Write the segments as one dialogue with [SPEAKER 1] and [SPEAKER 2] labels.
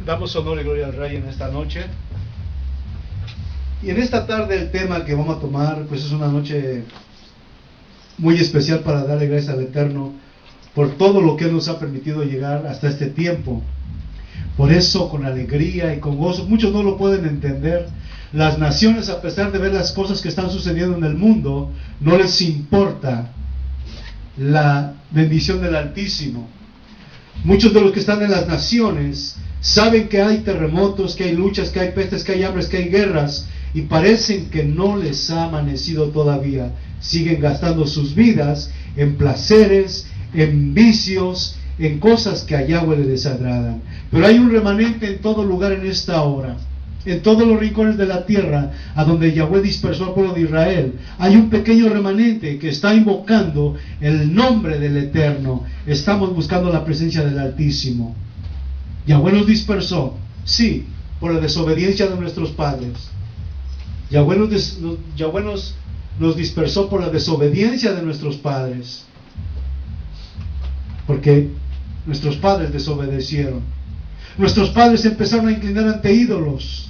[SPEAKER 1] Damos honor y gloria al Rey en esta noche. Y en esta tarde el tema que vamos a tomar, pues es una noche muy especial para darle gracias al Eterno por todo lo que Él nos ha permitido llegar hasta este tiempo. Por eso, con alegría y con gozo, muchos no lo pueden entender. Las naciones, a pesar de ver las cosas que están sucediendo en el mundo, no les importa la bendición del Altísimo. Muchos de los que están en las naciones saben que hay terremotos, que hay luchas, que hay pestes, que hay hambres, que hay guerras, y parecen que no les ha amanecido todavía. Siguen gastando sus vidas en placeres, en vicios, en cosas que a Yahweh le desagradan. Pero hay un remanente en todo lugar en esta hora, en todos los rincones de la tierra, a donde Yahweh dispersó al pueblo de Israel. Hay un pequeño remanente que está invocando el nombre del Eterno. Estamos buscando la presencia del Altísimo. Yahweh nos dispersó, sí, por la desobediencia de nuestros padres. Yahweh nos dispersó por la desobediencia de nuestros padres, porque nuestros padres desobedecieron. Nuestros padres empezaron a inclinar ante ídolos,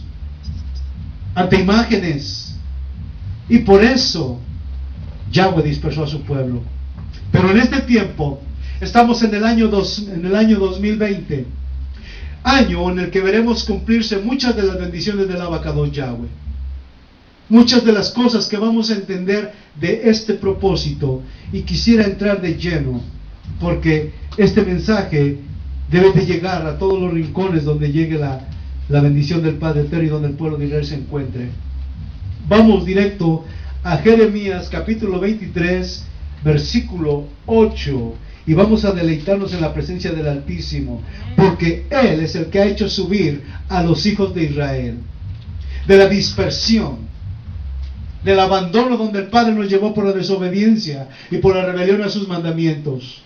[SPEAKER 1] ante imágenes, y por eso Yahweh dispersó a su pueblo. Pero en este tiempo estamos en el año 2020, año en el que veremos cumplirse muchas de las bendiciones del Abacados Yahweh. Muchas de las cosas que vamos a entender de este propósito, y quisiera entrar de lleno, porque este mensaje debe de llegar a todos los rincones donde llegue la bendición del Padre Eterno y donde el pueblo de Israel se encuentre. Vamos directo a Jeremías capítulo 23, versículo 8, y vamos a deleitarnos en la presencia del Altísimo, porque Él es el que ha hecho subir a los hijos de Israel de la dispersión, del abandono donde el Padre nos llevó por la desobediencia y por la rebelión a sus mandamientos,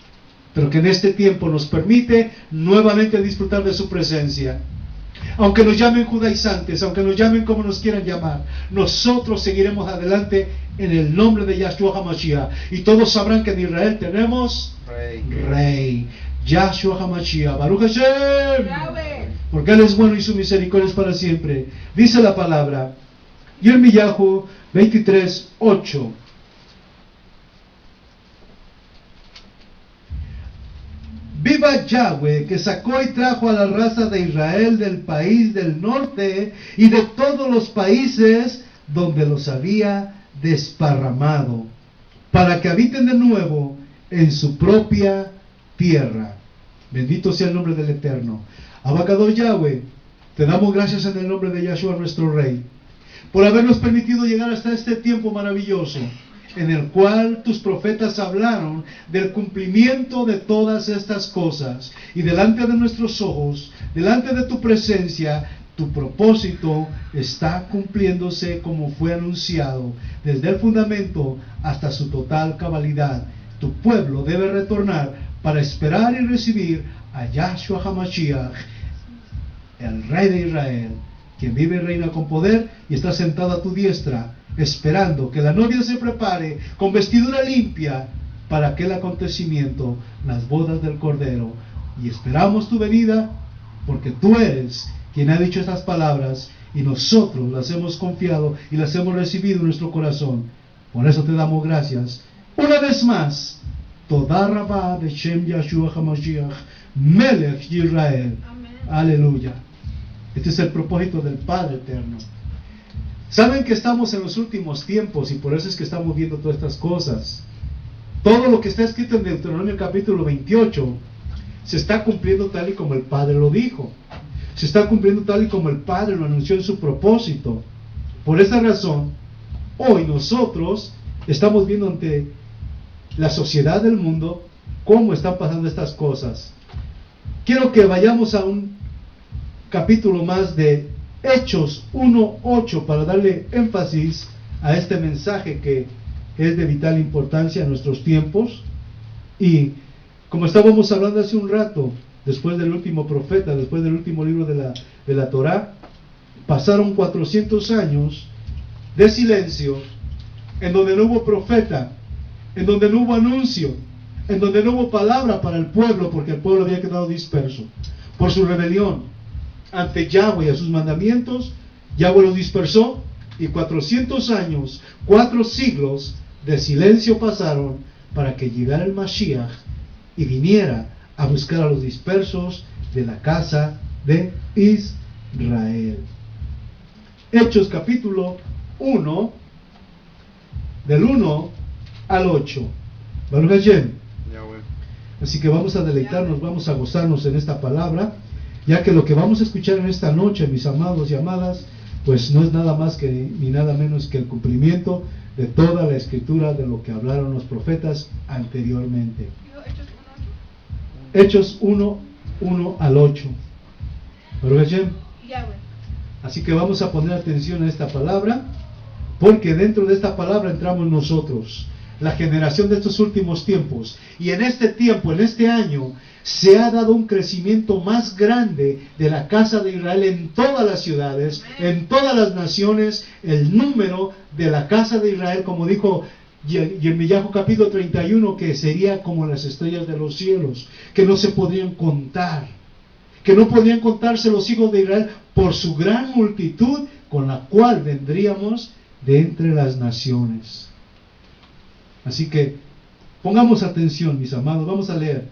[SPEAKER 1] pero que en este tiempo nos permite nuevamente disfrutar de su presencia. Aunque nos llamen judaizantes, aunque nos llamen como nos quieran llamar, nosotros seguiremos adelante en el nombre de Yahshua HaMashiach, y todos sabrán que en Israel tenemos Rey, Yahshua HaMashiach, Baruch Hashem, porque Él es bueno y su misericordia es para siempre. Dice la palabra, Yirmiyahu 23, 8. Viva Yahweh, que sacó y trajo a la raza de Israel del país del norte y de todos los países donde los había desparramado, para que habiten de nuevo en su propia tierra. Bendito sea el nombre del Eterno. Abacados Yahweh, te damos gracias en el nombre de Yahshua nuestro Rey, por habernos permitido llegar hasta este tiempo maravilloso, en el cual tus profetas hablaron del cumplimiento de todas estas cosas, y delante de nuestros ojos, delante de tu presencia, tu propósito está cumpliéndose como fue anunciado, desde el fundamento hasta su total cabalidad. Tu pueblo debe retornar para esperar y recibir a Yahshua HaMashiach, el Rey de Israel, quien vive y reina con poder y está sentado a tu diestra, esperando que la novia se prepare con vestidura limpia para aquel acontecimiento, las bodas del Cordero. Y esperamos tu venida, porque tú eres quien ha dicho estas palabras, y nosotros las hemos confiado y las hemos recibido en nuestro corazón. Por eso te damos gracias una vez más. Toda Rabá Beshem Yahshua HaMashiach Melech Israel. Aleluya. Este es el propósito del Padre Eterno. Saben que estamos en los últimos tiempos, y por eso es que estamos viendo todas estas cosas. Todo lo que está escrito en Deuteronomio capítulo 28 se está cumpliendo tal y como el Padre lo dijo. Se está cumpliendo tal y como el Padre lo anunció en su propósito. Por esa razón, hoy nosotros estamos viendo ante la sociedad del mundo cómo están pasando estas cosas. Quiero que vayamos a un capítulo más de Hechos 1:8 para darle énfasis a este mensaje que es de vital importancia en nuestros tiempos. Y como estábamos hablando hace un rato, después del último profeta, después del último libro de la Torá, pasaron 400 años de silencio, en donde no hubo profeta, en donde no hubo anuncio, en donde no hubo palabra para el pueblo, porque el pueblo había quedado disperso por su rebelión. ante Yahweh y a sus mandamientos, Yahweh los dispersó y 400 años, 4 siglos de silencio pasaron para que llegara el Mashiach y viniera a buscar a los dispersos de la casa de Israel. Hechos capítulo 1, del 1 al 8. Baruch Hashem. Así que vamos a deleitarnos, vamos a gozarnos en esta palabra, ya que lo que vamos a escuchar en esta noche, mis amados y amadas, pues no es nada más que ni nada menos que el cumplimiento de toda la escritura de lo que hablaron los profetas anteriormente. Hechos 1, 1 al 8. Baruch Hashem. Así que vamos a poner atención a esta palabra, porque dentro de esta palabra entramos nosotros, la generación de estos últimos tiempos. Y en este tiempo, en este año, se ha dado un crecimiento más grande de la casa de Israel en todas las ciudades, en todas las naciones. El número de la casa de Israel, como dijo Yirmiyahu capítulo 31, que sería como las estrellas de los cielos, que no se podrían contar, que no podrían contarse los hijos de Israel por su gran multitud con la cual vendríamos de entre las naciones. Así que pongamos atención, mis amados, vamos a leer.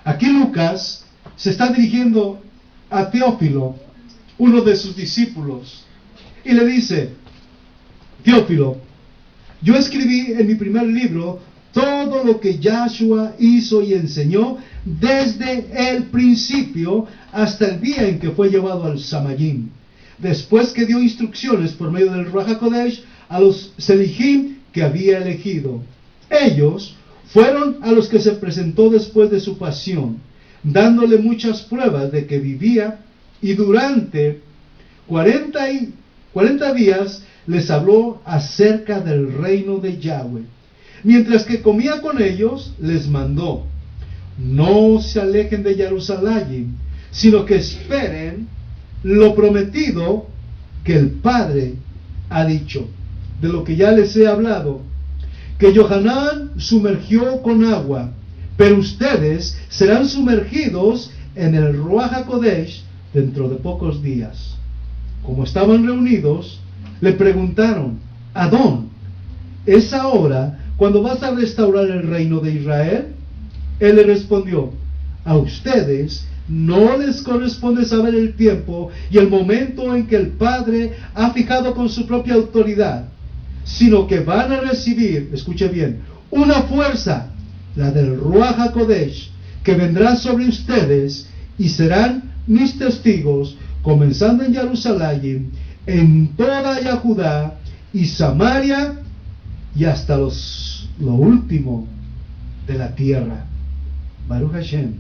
[SPEAKER 1] Aquí Lucas se está dirigiendo a Teófilo, uno de sus discípulos, y le dice: Teófilo, yo escribí en mi primer libro todo lo que Yahshua hizo y enseñó desde el principio hasta el día en que fue llevado al Samayim, después que dio instrucciones por medio del Ruach HaKodesh a los Selihim que había elegido. Ellos fueron a los que se presentó después de su pasión, dándole muchas pruebas de que vivía, y durante 40 días les habló acerca del reino de Yahweh. Mientras que comía con ellos, les mandó: no se alejen de Jerusalén, sino que esperen lo prometido que el Padre ha dicho, de lo que ya les he hablado, que Yohanan sumergió con agua, pero ustedes serán sumergidos en el Ruach HaKodesh dentro de pocos días. Como estaban reunidos, le preguntaron: Adón, ¿es ahora cuando vas a restaurar el reino de Israel? Él le respondió: a ustedes no les corresponde saber el tiempo y el momento en que el Padre ha fijado con su propia autoridad, sino que van a recibir, escuche bien, una fuerza, la del Ruach HaKodesh, que vendrá sobre ustedes y serán mis testigos, comenzando en Jerusalén, en toda Judá y Samaria y hasta lo último de la tierra. Baruch Hashem.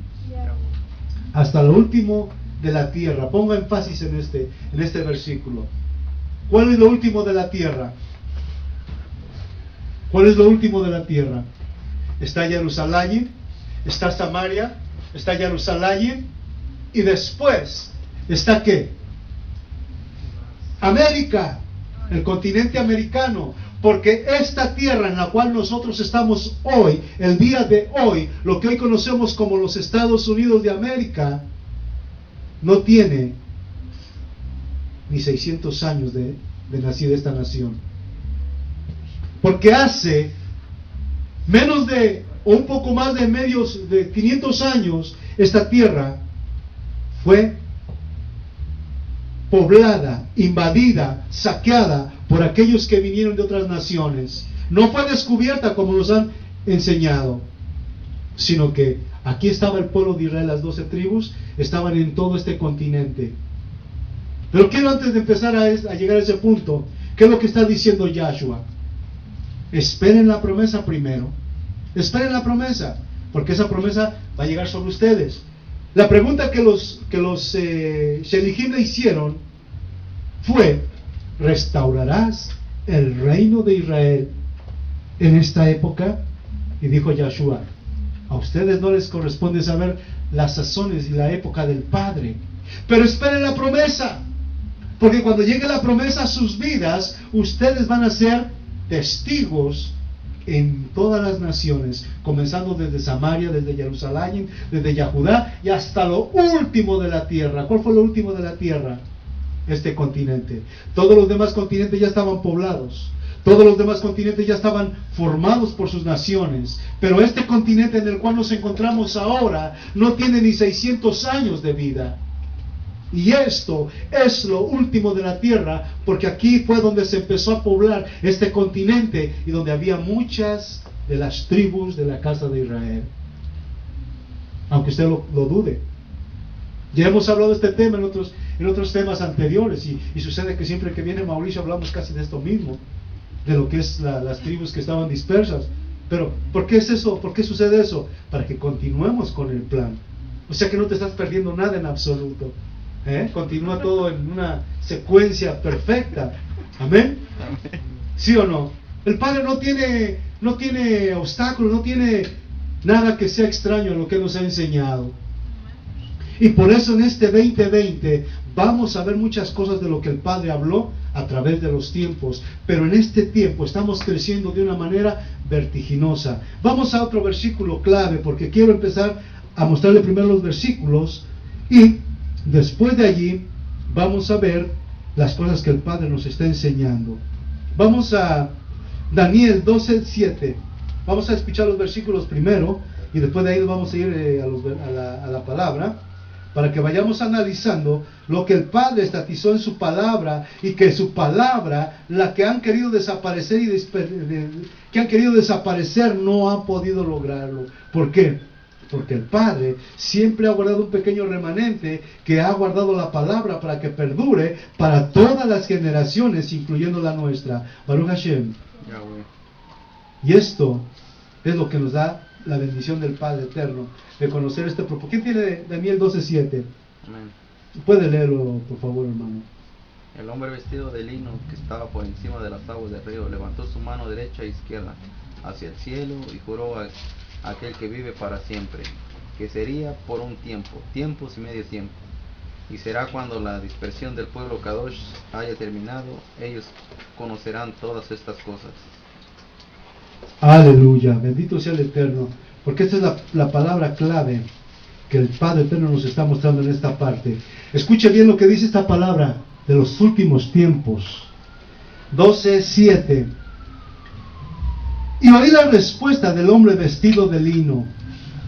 [SPEAKER 1] Hasta lo último de la tierra. Ponga énfasis en este versículo. ¿Cuál es lo último de la tierra? ¿Cuál es lo último de la tierra? Está Jerusalén, está Samaria, está Jerusalén, y después está ¿qué? América, el continente americano. Porque esta tierra en la cual nosotros estamos hoy, el día de hoy, lo que hoy conocemos como los Estados Unidos de América, no tiene ni 600 años de nacida esta nación. Porque hace menos de, o un poco más de 500 años, esta tierra fue poblada, invadida, saqueada por aquellos que vinieron de otras naciones. No fue descubierta como nos han enseñado, sino que aquí estaba el pueblo de Israel, las 12 tribus, estaban en todo este continente. Pero quiero, antes de empezar a llegar a ese punto, ¿qué es lo que está diciendo Yahshua? Esperen la promesa primero. Esperen la promesa, porque esa promesa va a llegar sobre ustedes. La pregunta que los Shelihim le hicieron fue: ¿restaurarás el reino de Israel en esta época? Y dijo Yahshua: a ustedes no les corresponde saber las sazones y la época del Padre, pero esperen la promesa, porque cuando llegue la promesa a sus vidas, ustedes van a ser testigos en todas las naciones, comenzando desde Samaria, desde Jerusalén, desde Yahudá y hasta lo último de la tierra. ¿Cuál fue lo último de la tierra? Este continente. Todos los demás continentes ya estaban poblados. Todos los demás continentes ya estaban formados por sus naciones. Pero este continente en el cual nos encontramos ahora no tiene ni 600 años de vida. Y esto es lo último de la tierra, porque aquí fue donde se empezó a poblar este continente y donde había muchas de las tribus de la casa de Israel. Aunque usted lo dude. Ya hemos hablado de este tema en otros temas anteriores y sucede que siempre que viene Mauricio hablamos casi de esto mismo, de lo que es las tribus que estaban dispersas. Pero ¿por qué es eso? ¿Por qué sucede eso? Para que continuemos con el plan. O sea que no te estás perdiendo nada en absoluto. Continúa todo en una secuencia perfecta. ¿Amén? ¿Sí o no? El Padre no tiene obstáculos, no tiene nada que sea extraño a lo que Él nos ha enseñado. Y por eso en este 2020 vamos a ver muchas cosas de lo que el Padre habló a través de los tiempos. Pero en este tiempo estamos creciendo de una manera vertiginosa. Vamos a otro versículo clave, porque quiero empezar a mostrarle primero los versículos y después de allí vamos a ver las cosas que el Padre nos está enseñando. Vamos a Daniel 12:7. Vamos a escuchar los versículos primero y después de ahí vamos a ir a la palabra, para que vayamos analizando lo que el Padre estatizó en su palabra, y que su palabra, la que han querido desaparecer que han querido desaparecer, no han podido lograrlo. ¿Por qué? Porque el Padre siempre ha guardado un pequeño remanente que ha guardado la palabra para que perdure para todas las generaciones, incluyendo la nuestra. Baruch Hashem. Y esto es lo que nos da la bendición del Padre eterno, de conocer este propósito. ¿Quién tiene Daniel 12:7?
[SPEAKER 2] Amén.
[SPEAKER 1] Puede leerlo, por favor, hermano.
[SPEAKER 2] El hombre vestido de lino que estaba por encima de las aguas del río levantó su mano derecha e izquierda hacia el cielo y juró a aquel que vive para siempre, que sería por un tiempo, tiempos y medio tiempo, y será cuando la dispersión del pueblo Kadosh haya terminado, ellos conocerán todas estas cosas.
[SPEAKER 1] Aleluya, bendito sea el Eterno, porque esta es la palabra clave que el Padre Eterno nos está mostrando en esta parte. Escuche bien lo que dice esta palabra de los últimos tiempos. 12:7. Y oí la respuesta del hombre vestido de lino,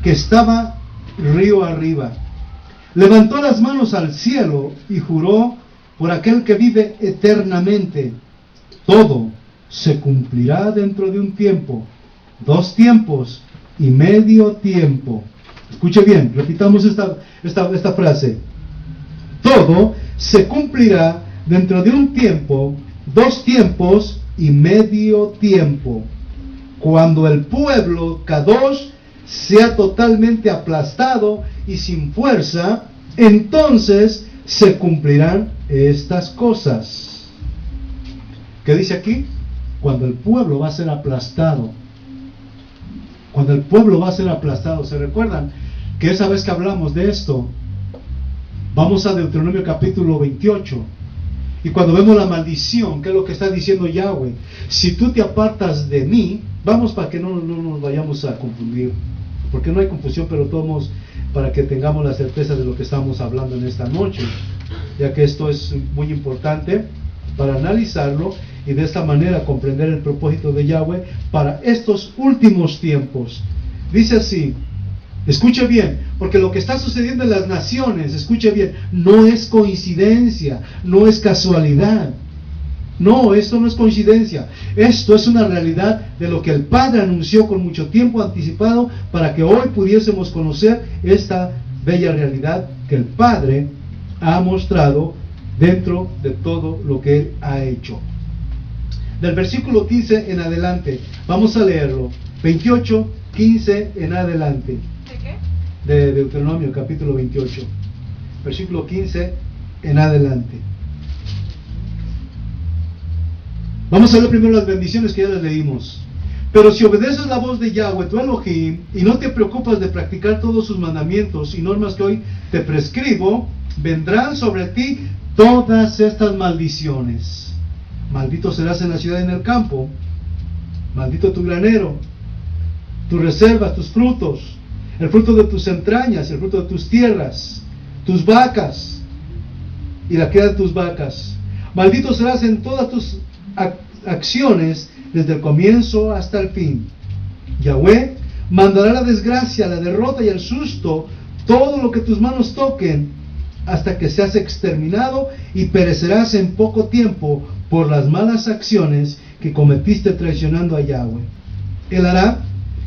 [SPEAKER 1] que estaba río arriba. Levantó las manos al cielo y juró por aquel que vive eternamente: todo se cumplirá dentro de un tiempo, 2 tiempos y medio tiempo. Escuche bien, repitamos esta frase. Todo se cumplirá dentro de un tiempo, 2 tiempos y medio tiempo. Cuando el pueblo Kadosh sea totalmente aplastado y sin fuerza, entonces se cumplirán estas cosas. ¿Qué dice aquí? Cuando el pueblo va a ser aplastado. Cuando el pueblo va a ser aplastado. ¿Se recuerdan que esa vez que hablamos de esto, vamos a Deuteronomio capítulo 28? Y cuando vemos la maldición, ¿qué es lo que está diciendo Yahweh? Si tú te apartas de mí, vamos para que no nos vayamos a confundir, porque no hay confusión, pero todos para que tengamos la certeza de lo que estamos hablando en esta noche, ya que esto es muy importante para analizarlo y de esta manera comprender el propósito de Yahweh para estos últimos tiempos. Dice así, escuche bien, porque lo que está sucediendo en las naciones, escuche bien, no es coincidencia, no es casualidad. No, esto no es coincidencia. Esto es una realidad de lo que el Padre anunció con mucho tiempo anticipado para que hoy pudiésemos conocer esta bella realidad que el Padre ha mostrado dentro de todo lo que Él ha hecho. Del versículo 15 en adelante, vamos a leerlo. 28, 15 en adelante.
[SPEAKER 3] ¿De qué?
[SPEAKER 1] De Deuteronomio, capítulo 28. Versículo 15 en adelante. Vamos a ver primero las bendiciones que ya les leímos. Pero si obedeces la voz de Yahweh, tu Elohim, y no te preocupas de practicar todos sus mandamientos y normas que hoy te prescribo, vendrán sobre ti todas estas maldiciones. Maldito serás en la ciudad y en el campo. Maldito tu granero, tus reservas, tus frutos, el fruto de tus entrañas, el fruto de tus tierras, tus vacas y la cría de tus vacas. Maldito serás en todas tus acciones, desde el comienzo hasta el fin. Yahweh mandará la desgracia, la derrota y el susto, todo lo que tus manos toquen, hasta que seas exterminado y perecerás en poco tiempo por las malas acciones que cometiste traicionando a Yahweh. Él hará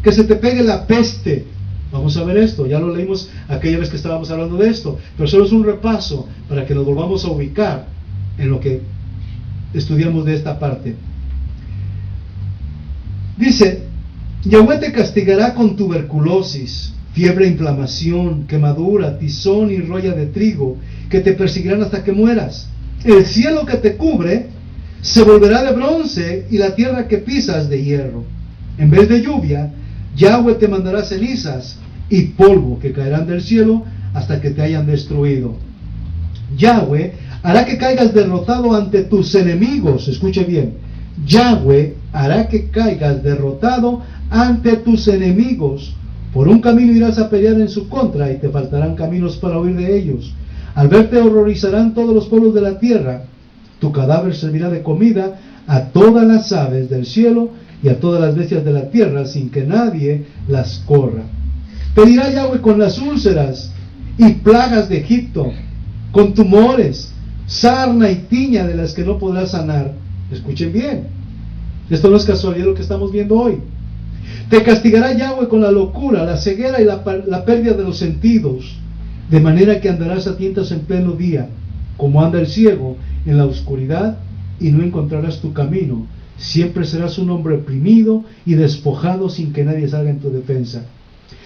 [SPEAKER 1] que se te pegue la peste. Vamos a ver esto, ya lo leímos aquella vez que estábamos hablando de esto, pero solo es un repaso para que nos volvamos a ubicar en lo que estudiamos de esta parte. Dice, Yahweh te castigará con tuberculosis, fiebre, inflamación, quemadura, tizón y roya de trigo, que te perseguirán hasta que mueras. El cielo que te cubre se volverá de bronce y la tierra que pisas de hierro. En vez de lluvia, Yahweh te mandará cenizas y polvo que caerán del cielo hasta que te hayan destruido. Yahweh hará que caigas derrotado ante tus enemigos. Escuche bien. Yahweh hará que caigas derrotado ante tus enemigos. Por un camino irás a pelear en su contra y te faltarán caminos para huir de ellos. Al verte horrorizarán todos los pueblos de la tierra. Tu cadáver servirá de comida a todas las aves del cielo y a todas las bestias de la tierra, sin que nadie las corra. Pedirá Yahweh con las úlceras y plagas de Egipto, con tumores, sarna y tiña de las que no podrás sanar. Escuchen bien, esto no es casualidad lo que estamos viendo hoy. Te castigará Yahweh con la locura, la ceguera y la pérdida de los sentidos, de manera que andarás a tientas en pleno día, como anda el ciego en la oscuridad, y no encontrarás tu camino. Siempre serás un hombre oprimido y despojado sin que nadie salga en tu defensa.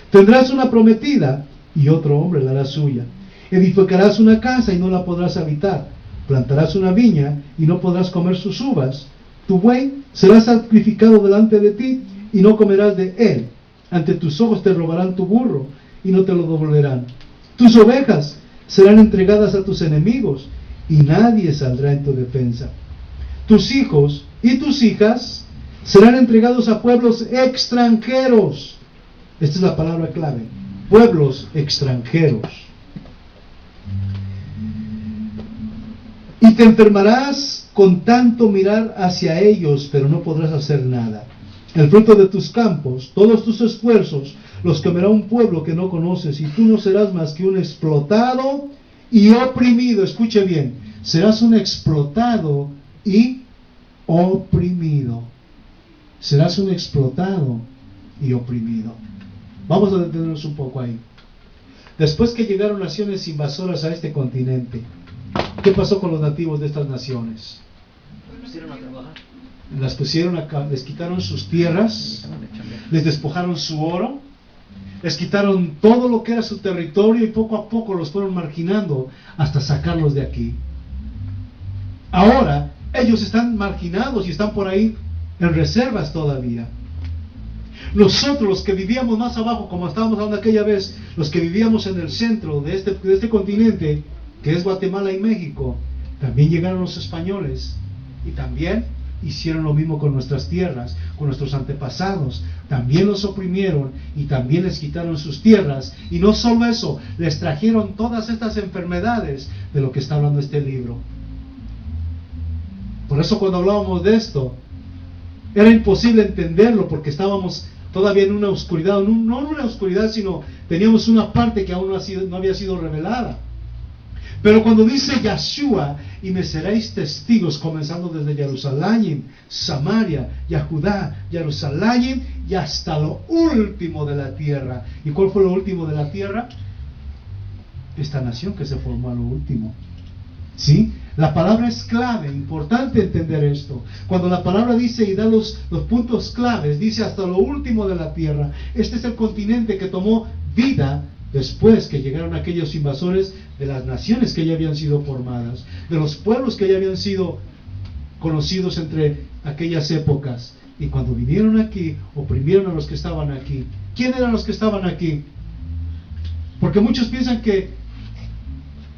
[SPEAKER 1] Tendrás una prometida y otro hombre la hará suya. Edificarás una casa y no la podrás habitar. Plantarás una viña y no podrás comer sus uvas. Tu buey será sacrificado delante de ti y no comerás de él. Ante tus ojos te robarán tu burro y no te lo devolverán. Tus ovejas serán entregadas a tus enemigos y nadie saldrá en tu defensa. Tus hijos y tus hijas serán entregados a pueblos extranjeros. Esta es la palabra clave. Pueblos extranjeros. Y te enfermarás con tanto mirar hacia ellos, pero no podrás hacer nada. El fruto de tus campos, todos tus esfuerzos, los comerá un pueblo que no conoces, y tú no serás más que un explotado y oprimido. Escuche bien, serás un explotado y oprimido. Serás un explotado y oprimido. Vamos a detenernos un poco ahí. Después que llegaron naciones invasoras a este continente, ¿qué pasó con los nativos de estas naciones? Las pusieron acá, les quitaron sus tierras, les despojaron su oro, les quitaron todo lo que era su territorio y poco a poco los fueron marginando hasta sacarlos de aquí. Ahora ellos están marginados y están por ahí en reservas todavía. Nosotros, los que vivíamos más abajo, como estábamos hablando aquella vez, los que vivíamos en el centro de este continente, que es Guatemala y México, también llegaron los españoles y también hicieron lo mismo con nuestras tierras, con nuestros antepasados. También los oprimieron y también les quitaron sus tierras. Y no solo eso, les trajeron todas estas enfermedades de lo que está hablando este libro. Por eso cuando hablábamos de esto, era imposible entenderlo porque estábamos todavía en una oscuridad, no en una oscuridad, sino teníamos una parte que aún no había sido revelada. Pero cuando dice Yahshua, y me seréis testigos, comenzando desde Jerusalén, Samaria, Yahudá, Jerusalén, y hasta lo último de la tierra. ¿Y cuál fue lo último de la tierra? Esta nación que se formó a lo último. ¿Sí? La palabra es clave, importante entender esto. Cuando la palabra dice y da los puntos claves, dice hasta lo último de la tierra. Este es el continente que tomó vida después que llegaron aquellos invasores de las naciones que ya habían sido formadas, de los pueblos que ya habían sido conocidos entre aquellas épocas. Y cuando vinieron aquí, oprimieron a los que estaban aquí. ¿Quién eran los que estaban aquí? Porque muchos piensan que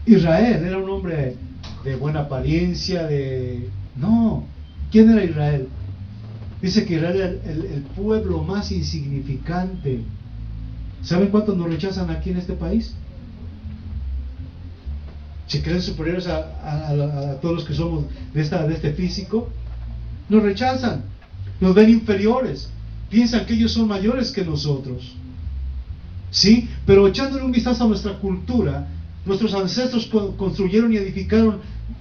[SPEAKER 1] Israel era un hombre de buena apariencia, No. ¿Quién era Israel? Dice que Israel era el pueblo más insignificante. ¿Saben cuántos nos rechazan aquí en este país? Se creen superiores a todos los que somos de este físico. Nos rechazan, nos ven inferiores, piensan que ellos son mayores que nosotros. ¿Sí? Pero echándole un vistazo a nuestra cultura, nuestros ancestros construyeron y edificaron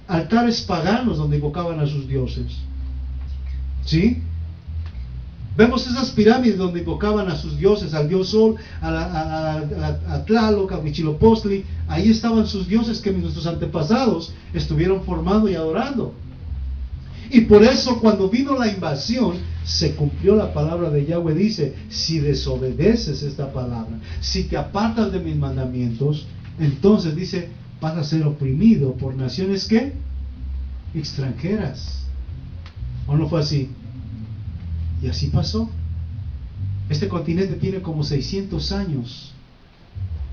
[SPEAKER 1] altares paganos donde invocaban a sus dioses. ¿Sí? Vemos esas pirámides donde invocaban a sus dioses, al dios Sol, a Tlaloc, a Huitzilopochtli. Ahí estaban sus dioses que nuestros antepasados estuvieron formando y adorando. Y por eso cuando vino la invasión, se cumplió la palabra de Yahweh. Dice, si desobedeces esta palabra, si te apartas de mis mandamientos, entonces dice, vas a ser oprimido por naciones ¿qué? Extranjeras. ¿O no fue así? Y así pasó. Este continente tiene como 600 años.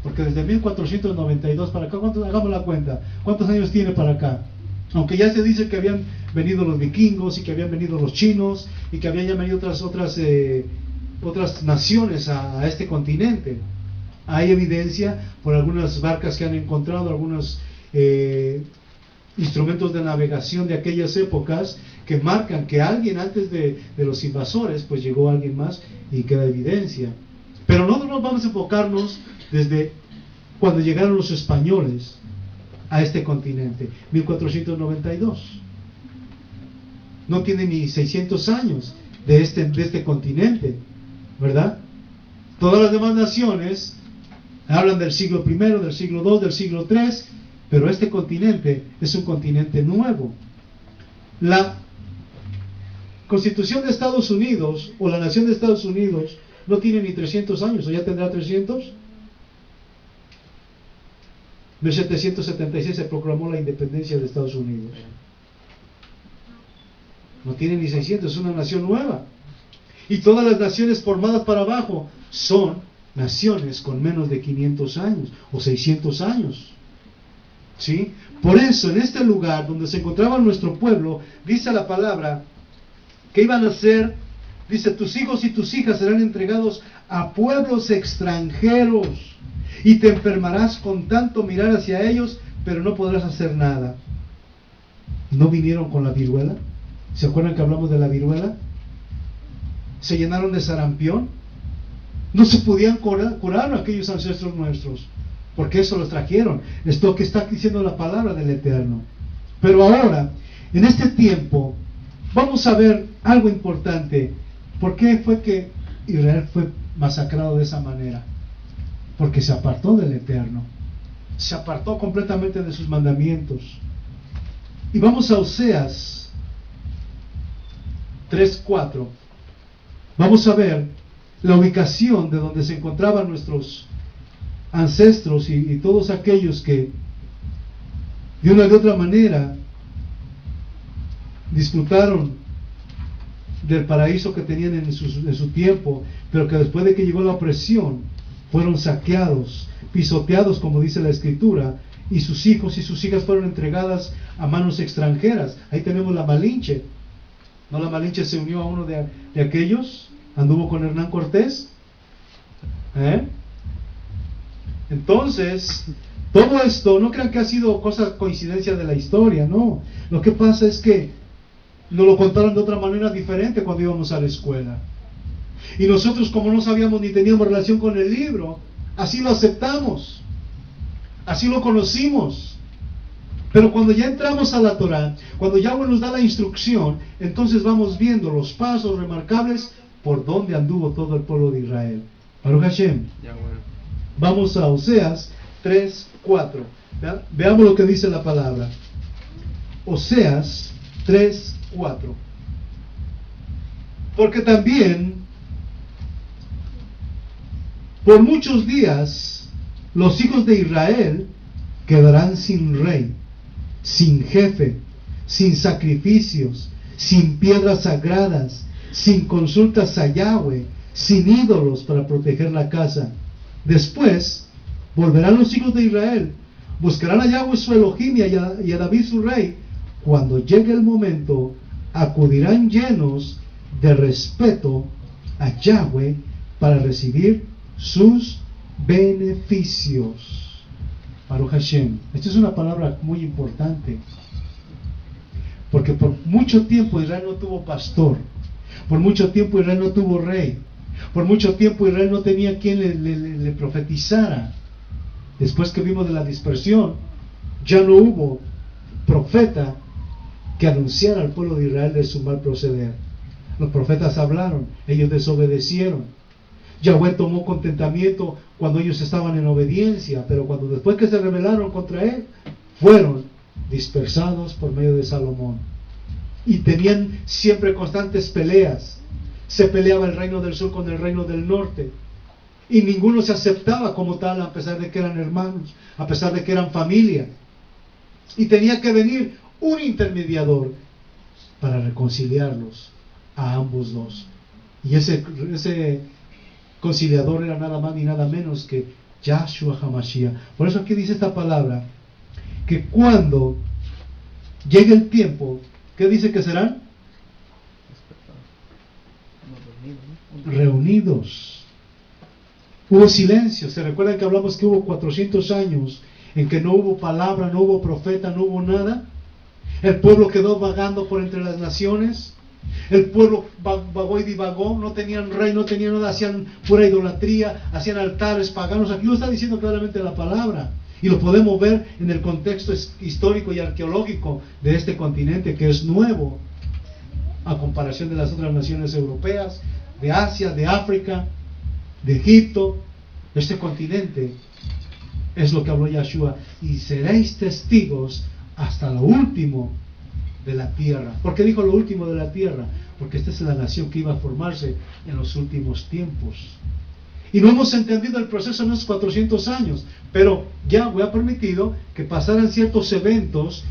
[SPEAKER 1] Porque desde 1492 para acá, hagamos la cuenta, ¿cuántos años tiene para acá? Aunque ya se dice que habían venido los vikingos y que habían venido los chinos y que habían ya venido otras naciones a este continente. Hay evidencia por algunas barcas que han encontrado, algunos instrumentos de navegación de aquellas épocas que marcan que alguien antes de los invasores, pues llegó alguien más y queda evidencia. Pero nosotros vamos a enfocarnos desde cuando llegaron los españoles a este continente, 1492. No tiene ni 600 años de este continente, ¿verdad? Todas las demás naciones hablan del siglo I, del siglo II, del siglo III, pero este continente es un continente nuevo. La Constitución de Estados Unidos, o la nación de Estados Unidos, no tiene ni 300 años, o ya tendrá 300. En 1776 se proclamó la independencia de Estados Unidos. No tiene ni 600, es una nación nueva. Y todas las naciones formadas para abajo son naciones con menos de 500 años o 600 años. ¿Sí? Por eso, en este lugar donde se encontraba nuestro pueblo, dice la palabra que iban a ser, dice, tus hijos y tus hijas serán entregados a pueblos extranjeros y te enfermarás con tanto mirar hacia ellos, pero no podrás hacer nada. ¿No vinieron con la viruela? ¿Se acuerdan que hablamos de la viruela? ¿Se llenaron de sarampión? No se podían curar aquellos ancestros nuestros, porque eso los trajeron. Es lo que está diciendo la palabra del Eterno. Pero ahora, en este tiempo, vamos a ver algo importante. ¿Por qué fue que Israel fue masacrado de esa manera? Porque se apartó del Eterno. Se apartó completamente de sus mandamientos. Y vamos a Oseas 3:4. Vamos a ver la ubicación de donde se encontraban nuestros ancestros y todos aquellos que de una u otra manera disfrutaron del paraíso que tenían en su tiempo, pero que después de que llegó la opresión fueron saqueados, pisoteados, como dice la Escritura, y sus hijos y sus hijas fueron entregadas a manos extranjeras. Ahí tenemos la Malinche. ¿No la Malinche se unió a uno de aquellos? ¿Anduvo con Hernán Cortés? Entonces, todo esto, no crean que ha sido coincidencia de la historia, no. Lo que pasa es que nos lo contaron de otra manera diferente cuando íbamos a la escuela. Y nosotros, como no sabíamos ni teníamos relación con el libro, así lo aceptamos, así lo conocimos. Pero cuando ya entramos a la Torah, cuando Yahweh nos da la instrucción, entonces vamos viendo los pasos remarcables por donde anduvo todo el pueblo de Israel. Baruch Hashem. Vamos a Oseas 3:4. Veamos lo que dice la palabra. Oseas 3:4. Porque también por muchos días los hijos de Israel quedarán sin rey, sin jefe, sin sacrificios, sin piedras sagradas, sin consultas a Yahweh, sin ídolos para proteger la casa. Después volverán los hijos de Israel, buscarán a Yahweh su Elohim y a David su rey. Cuando llegue el momento, acudirán llenos de respeto a Yahweh para recibir sus beneficios. Baruch Hashem. Esta es una palabra muy importante, porque por mucho tiempo Israel no tuvo pastor, por mucho tiempo Israel no tuvo rey, por mucho tiempo Israel no tenía quien le profetizara. Después que vimos de la dispersión, ya no hubo profeta que anunciara al pueblo de Israel de su mal proceder. Los profetas hablaron, ellos desobedecieron. Yahweh tomó contentamiento cuando ellos estaban en obediencia, pero cuando después que se rebelaron contra él, fueron dispersados por medio de Salomón. Y tenían siempre constantes peleas. Se peleaba el reino del sur con el reino del norte, y ninguno se aceptaba como tal, a pesar de que eran hermanos, a pesar de que eran familia. Y tenía que venir un intermediador para reconciliarlos a ambos dos. Y ese conciliador era nada más ni nada menos que Yahshua HaMashiach. Por eso aquí dice esta palabra, que cuando llegue el tiempo, ¿qué dice que serán? Reunidos. Hubo silencio. ¿Se recuerdan que hablamos que hubo 400 años en que no hubo palabra, no hubo profeta, no hubo nada? El pueblo quedó vagando por entre las naciones. El pueblo vagó y divagó, no tenían rey, no tenían nada, hacían pura idolatría, hacían altares paganos. Aquí lo está diciendo claramente la palabra, y lo podemos ver en el contexto histórico y arqueológico de este continente, que es nuevo a comparación de las otras naciones europeas, de Asia, de África, de Egipto. Este continente es lo que habló Yahshua: y seréis testigos hasta lo último de la tierra. ¿Por qué dijo lo último de la tierra? Porque esta es la nación que iba a formarse en los últimos tiempos. Y no hemos entendido el proceso en esos 400 años, pero Yahweh ha permitido que pasaran ciertos eventos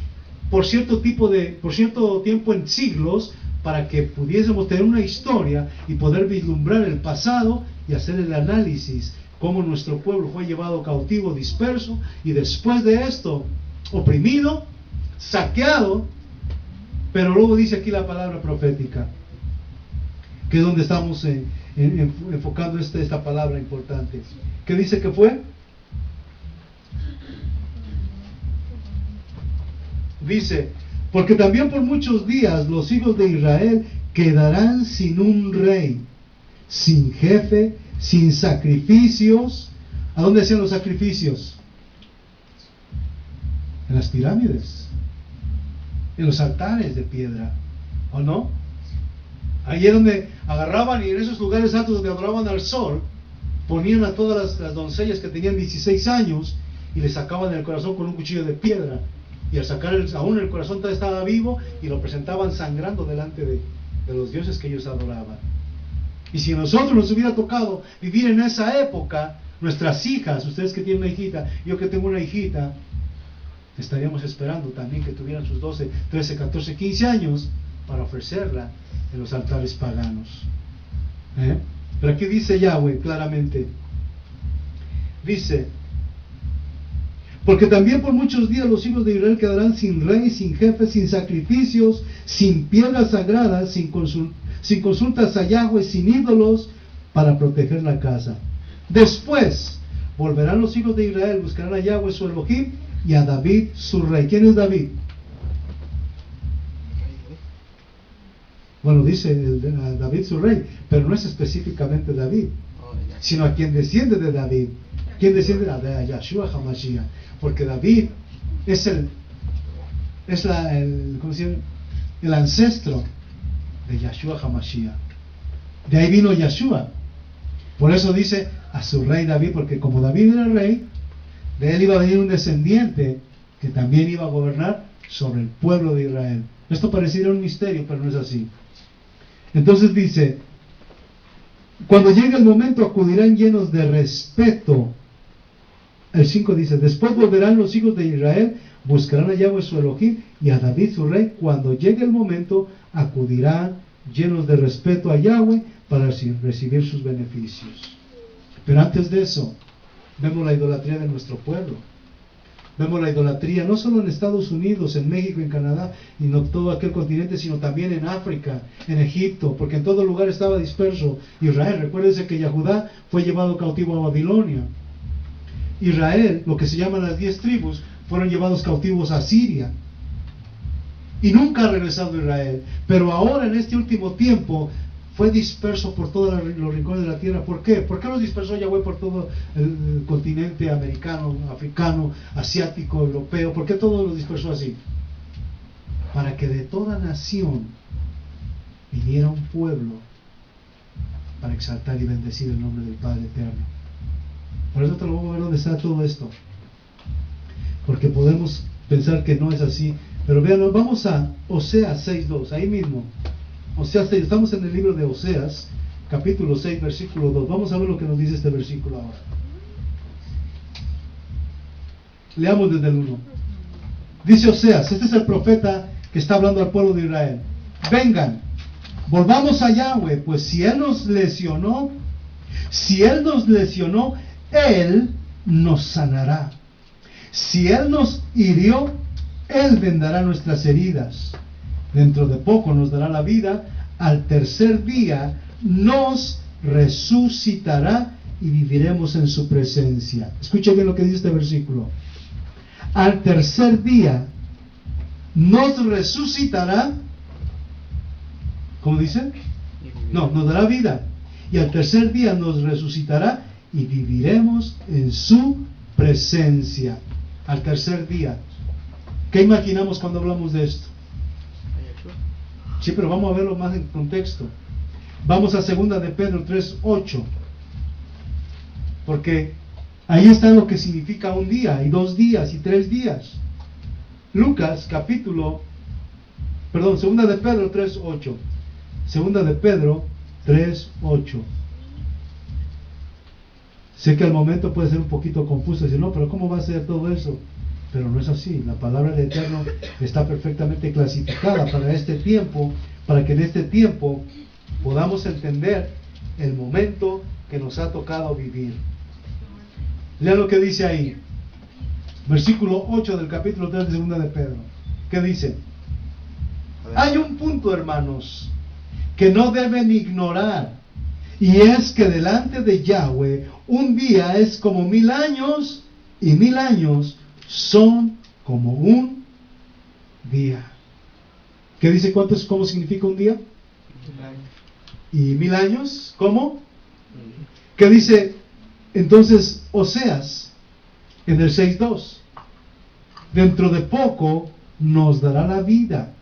[SPEAKER 1] por cierto tiempo en siglos, para que pudiésemos tener una historia y poder vislumbrar el pasado y hacer el análisis, cómo nuestro pueblo fue llevado cautivo, disperso, y después de esto oprimido, saqueado. Pero luego dice aquí la palabra profética, que es donde estamos enfocando esta palabra importante. ¿Qué dice que fue? Dice: porque también por muchos días los hijos de Israel quedarán sin un rey, sin jefe, sin sacrificios. ¿A dónde hacían los sacrificios? En las pirámides, en los altares de piedra, ¿o no? Ahí es donde agarraban, y en esos lugares altos donde adoraban al sol, ponían a todas las doncellas que tenían 16 años y les sacaban el corazón con un cuchillo de piedra, y al sacar aún el corazón todavía estaba vivo, y lo presentaban sangrando delante de los dioses que ellos adoraban. Y si a nosotros nos hubiera tocado vivir en esa época, nuestras hijas, ustedes que tienen una hijita, yo que tengo una hijita, estaríamos esperando también que tuvieran sus 12, 13, 14, 15 años para ofrecerla en los altares paganos. Pero aquí dice Yahweh claramente, dice: porque también por muchos días los hijos de Israel quedarán sin rey, sin jefe, sin sacrificios, sin piedras sagradas, sin consultas a Yahweh, sin ídolos, para proteger la casa. Después volverán los hijos de Israel, buscarán a Yahweh su Elohim y a David su rey. ¿Quién es David? Bueno, dice a David su rey, pero no es específicamente David, sino a quien desciende de David. ¿Quién desciende? De Yahshua HaMashiach. Porque David es el ancestro de Yahshua HaMashiach. De ahí vino Yahshua. Por eso dice a su rey David, porque como David era el rey, de él iba a venir un descendiente que también iba a gobernar sobre el pueblo de Israel. Esto pareciera un misterio, pero no es así. Entonces dice: cuando llegue el momento acudirán llenos de respeto. El 5 dice: después volverán los hijos de Israel, buscarán a Yahweh su Elohim y a David su rey. Cuando llegue el momento acudirán llenos de respeto a Yahweh para recibir sus beneficios. Pero antes de eso, vemos la idolatría de nuestro pueblo. Vemos la idolatría, no solo en Estados Unidos, en México, en Canadá, y no todo aquel continente, sino también en África, en Egipto, porque en todo lugar estaba disperso Israel. Recuérdense que Yahudá fue llevado cautivo a Babilonia. Israel, lo que se llaman las 10 tribus, fueron llevados cautivos a Siria. Y nunca ha regresado Israel. Pero ahora, en este último tiempo, fue disperso por todos los rincones de la tierra. ¿Por qué? ¿Por qué los dispersó Yahweh por todo el continente americano, africano, asiático, europeo? ¿Por qué todos los dispersó así? Para que de toda nación viniera un pueblo para exaltar y bendecir el nombre del Padre Eterno. Por eso te lo vamos a ver dónde está todo esto. Porque podemos pensar que no es así. Pero vean, vamos a Oseas 6.2, ahí mismo. Oseas 6, estamos en el libro de Oseas, capítulo 6, versículo 2. Vamos a ver lo que nos dice este versículo ahora. Leamos desde el 1. Dice Oseas, este es el profeta que está hablando al pueblo de Israel. Vengan, volvamos a Yahweh, pues si Él nos lesionó, Él nos sanará. Si Él nos hirió, Él vendará nuestras heridas. Dentro de poco nos dará la vida. Al tercer día nos resucitará y viviremos en su presencia. Escuchen bien lo que dice este versículo. Al tercer día nos resucitará. ¿Cómo dice? No, nos dará vida. Y al tercer día nos resucitará y viviremos en su presencia. Al tercer día. ¿Qué imaginamos cuando hablamos de esto? Sí, pero vamos a verlo más en contexto. Vamos a 2 de Pedro 3:8. Porque ahí está lo que significa un día, y 2 días, y 3 días. Lucas, 2 de Pedro 3:8. 2 de Pedro 3:8. Sé que al momento puede ser un poquito confuso, decir, no, pero ¿cómo va a ser todo eso? Pero no es así. La palabra del Eterno está perfectamente clasificada para este tiempo, para que en este tiempo podamos entender el momento que nos ha tocado vivir. Lean lo que dice ahí. Versículo 8 del capítulo 3 de 2 de Pedro. ¿Qué dice? Hay un punto, hermanos, que no deben ignorar, y es que delante de Yahweh un día es como 1000 años, y 1000 años son como un día. ¿Qué dice? ¿Cómo significa un día? ¿Y 1000 años? ¿Cómo? ¿Qué dice entonces Oseas en el 6.2? Dentro de poco nos dará la vida.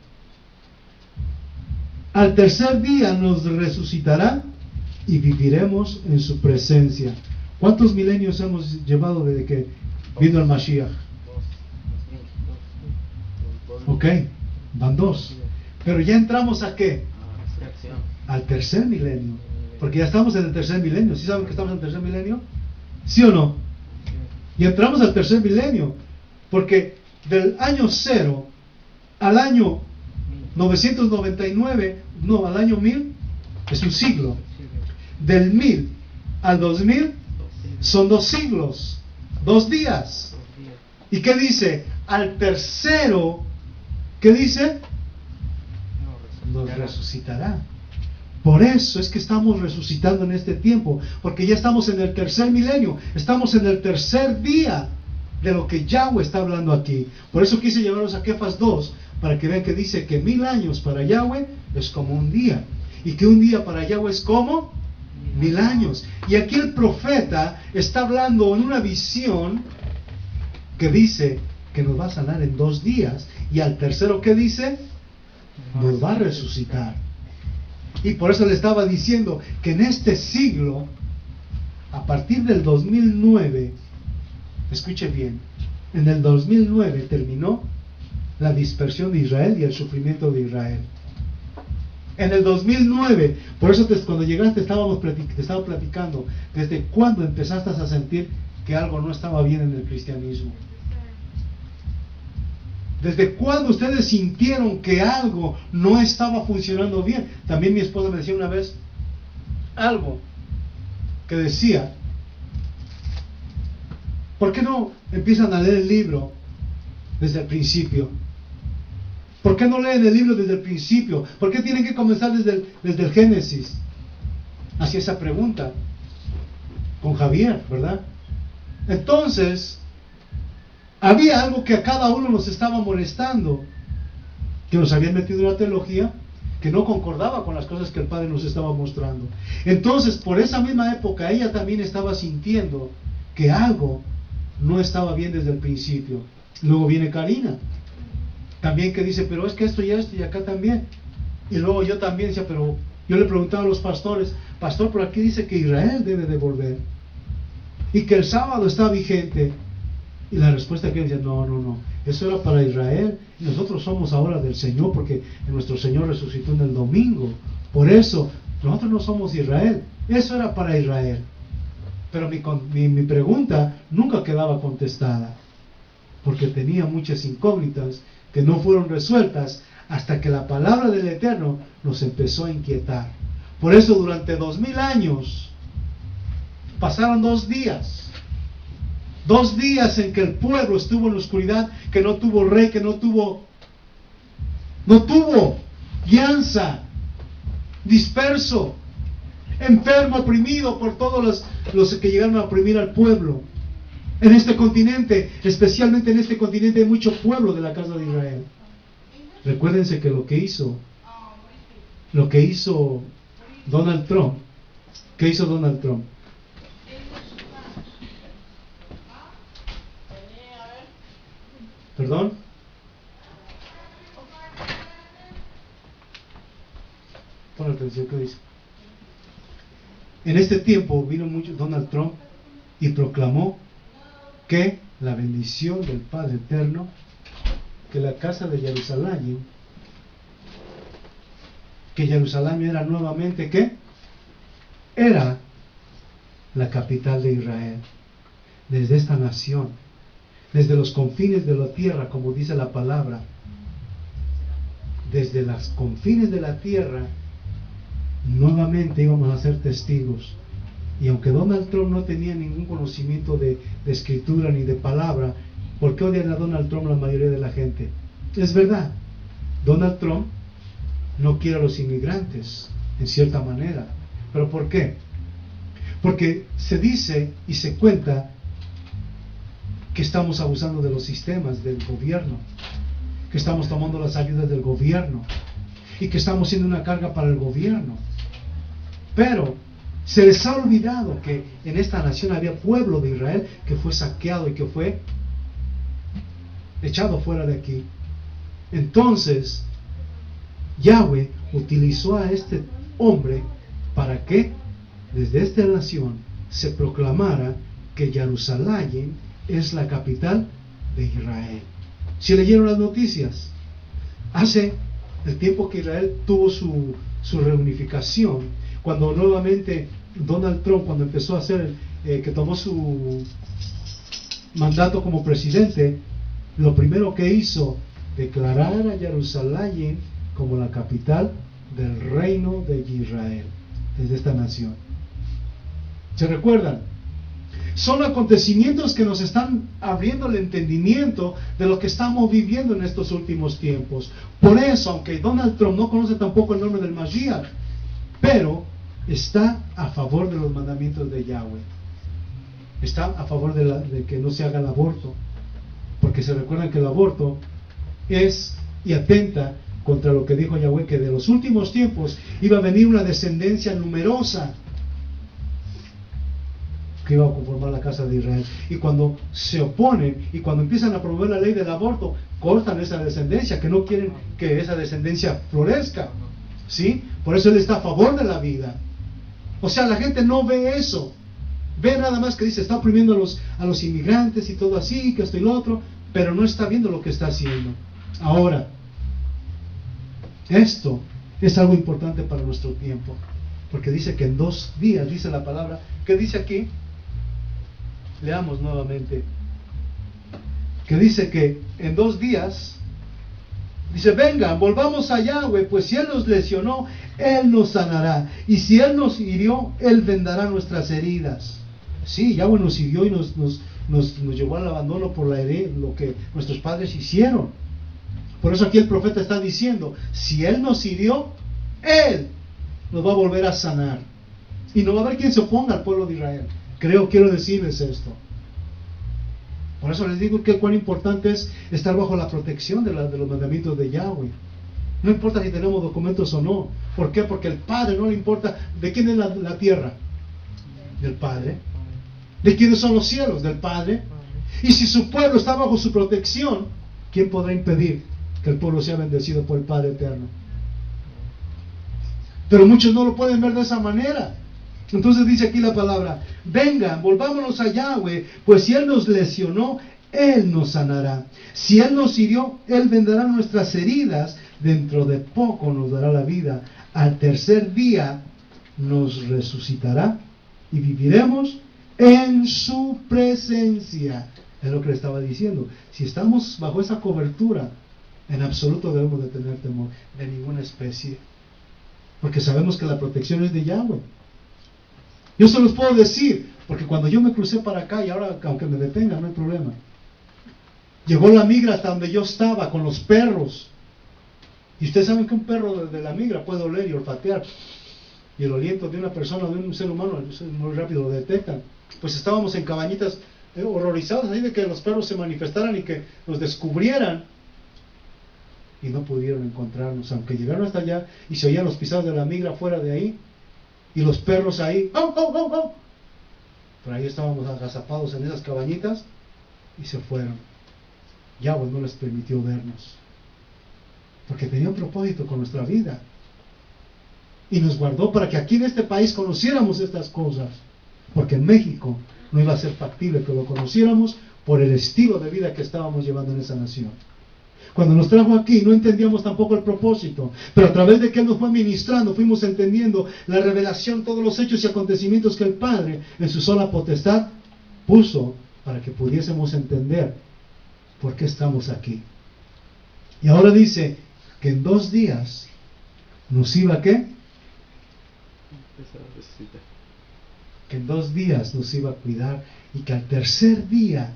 [SPEAKER 1] Al tercer día nos resucitará y viviremos en su presencia. ¿Cuántos milenios hemos llevado desde que vino el Mashiach? Ok, van 2. Pero ya entramos ¿a qué? Al tercer milenio. Porque ya estamos en el tercer milenio. ¿Sí saben que estamos en el tercer milenio? ¿Sí o no? Y entramos al tercer milenio. Porque del año 0 al año 999, no, al año 1000, es un siglo. Del 1000 al 2000 son 2 siglos, 2 días. ¿Y qué dice? Al tercero, ¿qué dice? Nos resucitará. Por eso es que estamos resucitando en este tiempo, porque ya estamos en el tercer milenio, estamos en el tercer día de lo que Yahweh está hablando aquí. Por eso quise llevarlos a Kefas 2, para que vean que dice que 1000 años para Yahweh es como un día, y que un día para Yahweh es como 1000 años. Y aquí el profeta está hablando en una visión que dice que nos va a sanar en 2 días, y al tercero, ¿qué dice? Nos va a resucitar. Y por eso le estaba diciendo que en este siglo, a partir del 2009, escuche bien, en el 2009 terminó la dispersión de Israel y el sufrimiento de Israel. En el 2009, por eso cuando llegaste te estaba platicando desde cuándo empezaste a sentir que algo no estaba bien en el cristianismo. ¿Desde cuándo ustedes sintieron que algo no estaba funcionando bien? También mi esposa me decía una vez algo que decía, ¿por qué no empiezan a leer el libro desde el principio? ¿Por qué no leen el libro desde el principio? ¿Por qué tienen que comenzar desde el Génesis? Hacía esa pregunta con Javier, ¿verdad? Entonces, había algo que a cada uno nos estaba molestando, que nos habían metido en una teología que no concordaba con las cosas que el Padre nos estaba mostrando. Entonces, por esa misma época, ella también estaba sintiendo que algo no estaba bien desde el principio. Luego viene Karina, también, que dice, pero es que esto y esto y acá también. Y luego yo también decía, pero yo le preguntaba a los pastores, pastor, por aquí dice que Israel debe de volver y que el sábado está vigente. Y la respuesta que decía, no, eso era para Israel, y nosotros somos ahora del Señor, porque nuestro Señor resucitó en el domingo. Por eso, nosotros no somos Israel, eso era para Israel. Pero mi pregunta nunca quedaba contestada, porque tenía muchas incógnitas que no fueron resueltas hasta que la palabra del Eterno nos empezó a inquietar. Por eso durante 2000 años pasaron 2 días. 2 días en que el pueblo estuvo en la oscuridad, que no tuvo rey, que no tuvo guianza, disperso, enfermo, oprimido por todos los que llegaron a oprimir al pueblo. En este continente, especialmente en este continente, hay mucho pueblo de la casa de Israel. Recuérdense que lo que hizo Donald Trump, ¿qué hizo Donald Trump? ¿Perdón? Pon atención, ¿qué dice? En este tiempo vino mucho Donald Trump y proclamó que la bendición del Padre Eterno, que la casa de Jerusalén, que Jerusalén era nuevamente, ¿qué? Era la capital de Israel. Desde esta nación, desde los confines de la tierra, como dice la palabra, desde los confines de la tierra, nuevamente íbamos a ser testigos. Y aunque Donald Trump no tenía ningún conocimiento de escritura ni de palabra, ¿por qué odian a Donald Trump la mayoría de la gente? Es verdad, Donald Trump no quiere a los inmigrantes, en cierta manera. ¿Pero por qué? Porque se dice y se cuenta que estamos abusando de los sistemas del gobierno, que estamos tomando las ayudas del gobierno y que estamos siendo una carga para el gobierno. Pero se les ha olvidado que en esta nación había pueblo de Israel que fue saqueado y que fue echado fuera de aquí. Entonces Yahweh utilizó a este hombre para que desde esta nación se proclamara que Jerusalén es la capital de Israel. Si leyeron las noticias, hace el tiempo que Israel tuvo su reunificación, cuando nuevamente Donald Trump, cuando empezó a hacer, que tomó su mandato como presidente, lo primero que hizo, declarar a Jerusalén como la capital del reino de Israel, desde esta nación. ¿Se recuerdan? Son acontecimientos que nos están abriendo el entendimiento de lo que estamos viviendo en estos últimos tiempos. Por eso, aunque Donald Trump no conoce tampoco el nombre del Mashiach, pero está a favor de los mandamientos de Yahweh. Está a favor de que no se haga el aborto, porque se recuerdan que el aborto es y atenta contra lo que dijo Yahweh, que de los últimos tiempos iba a venir una descendencia numerosa que iba a conformar la casa de Israel. Y cuando se oponen y cuando empiezan a promover la ley del aborto, cortan esa descendencia, que no quieren que esa descendencia florezca, ¿sí? Por eso él está a favor de la vida. O sea, la gente no ve eso, ve nada más que dice, está oprimiendo a los inmigrantes y todo así, que esto y lo otro, pero no está viendo lo que está haciendo. Ahora, esto es algo importante para nuestro tiempo, porque dice que en 2 días, dice la palabra, ¿qué dice aquí? Leamos nuevamente, que dice que en 2 días, dice, vengan, volvamos a Yahweh, pues si Él nos lesionó, Él nos sanará, y si Él nos hirió, Él vendará nuestras heridas. Sí, Yahweh nos hirió y nos nos llevó al abandono por lo que nuestros padres hicieron. Por eso aquí el profeta está diciendo, si Él nos hirió, Él nos va a volver a sanar. Y no va a haber quien se oponga al pueblo de Israel. Quiero decirles esto. Por eso les digo que cuán importante es estar bajo la protección de los mandamientos de Yahweh. No importa si tenemos documentos o no. ¿Por qué? Porque el Padre no le importa. ¿De quién es la tierra? Del Padre. ¿De quiénes son los cielos? Del Padre. Y si su pueblo está bajo su protección, ¿quién podrá impedir que el pueblo sea bendecido por el Padre eterno? Pero muchos no lo pueden ver de esa manera. Entonces dice aquí la palabra, vengan, volvámonos a Yahweh, pues si Él nos lesionó, Él nos sanará. Si Él nos hirió, Él vendará nuestras heridas. Dentro de poco nos dará la vida. Al tercer día nos resucitará y viviremos en su presencia. Es lo que le estaba diciendo. Si estamos bajo esa cobertura, en absoluto debemos de tener temor de ninguna especie. Porque sabemos que la protección es de Yahweh. Yo se los puedo decir, porque cuando yo me crucé para acá, y ahora aunque me detengan, no hay problema. Llegó la migra hasta donde yo estaba, con los perros. Y ustedes saben que un perro de la migra puede oler y olfatear. Y el aliento de una persona, de un ser humano, muy rápido lo detectan. Pues estábamos en cabañitas horrorizados ahí de que los perros se manifestaran y que nos descubrieran. Y no pudieron encontrarnos, aunque llegaron hasta allá y se oían los pisados de la migra fuera de ahí. Y los perros ahí, ¡au, au, au, au! Pero ahí estábamos agazapados en esas cabañitas y se fueron. Yahweh no les permitió vernos, porque tenía un propósito con nuestra vida. Y nos guardó para que aquí en este país conociéramos estas cosas, porque en México no iba a ser factible que lo conociéramos por el estilo de vida que estábamos llevando en esa nación. Cuando nos trajo aquí no entendíamos tampoco el propósito, pero a través de que Él nos fue ministrando, fuimos entendiendo la revelación, todos los hechos y acontecimientos que el Padre en su sola potestad puso para que pudiésemos entender por qué estamos aquí. Y ahora dice que en 2 días nos iba a ¿qué? Que en 2 días nos iba a cuidar y que al tercer día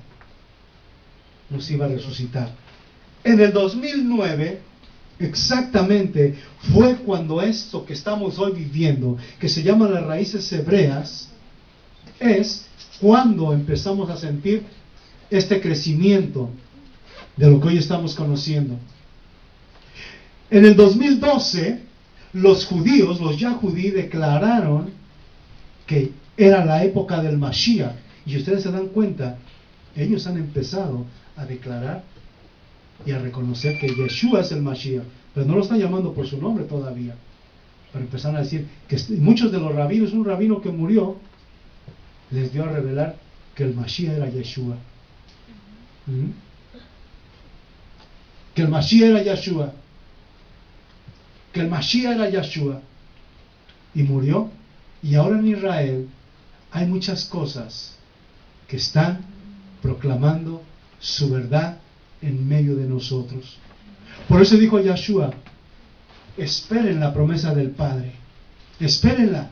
[SPEAKER 1] nos iba a resucitar. En el 2009, exactamente, fue cuando esto que estamos hoy viviendo, que se llama las raíces hebreas, es cuando empezamos a sentir este crecimiento de lo que hoy estamos conociendo. En el 2012, los judíos, los Yahudí, declararon que era la época del Mashiach. Y ustedes se dan cuenta, ellos han empezado a declarar y a reconocer que Yeshua es el Mashiach, pero no lo están llamando por su nombre todavía. Pero empezaron a decir que muchos de los rabinos, un rabino que murió, les dio a revelar que el Mashiach era Yeshua. Que el Mashiach era Yeshua. Que el Mashiach era Yeshua. Y murió. Y ahora en Israel hay muchas cosas que están proclamando su verdad en medio de nosotros. Por eso dijo Yeshua, esperen la promesa del Padre. Espérenla.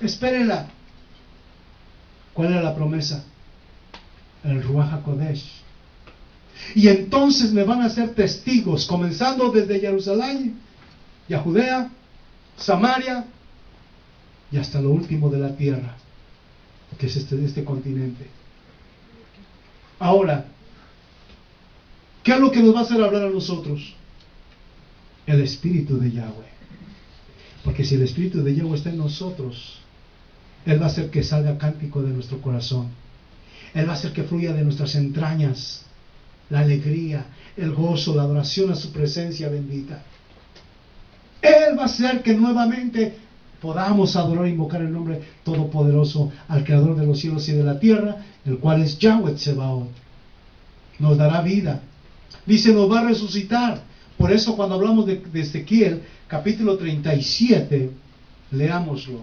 [SPEAKER 1] Espérenla. ¿Cuál era la promesa? El Ruach HaKodesh. Y entonces me van a ser testigos, comenzando desde Jerusalén, y a Judea, Samaria, y hasta lo último de la tierra, que es este continente. Ahora, ¿qué es lo que nos va a hacer hablar a nosotros? El Espíritu de Yahweh. Porque si el Espíritu de Yahweh está en nosotros, Él va a hacer que salga cántico de nuestro corazón. Él va a hacer que fluya de nuestras entrañas la alegría, el gozo, la adoración a su presencia bendita. Él va a hacer que nuevamente podamos adorar e invocar el nombre todopoderoso al Creador de los cielos y de la tierra, el cual es Yahweh Tsebaot. Nos dará vida. Dice, nos va a resucitar. Por eso cuando hablamos de Ezequiel, capítulo 37, leámoslo.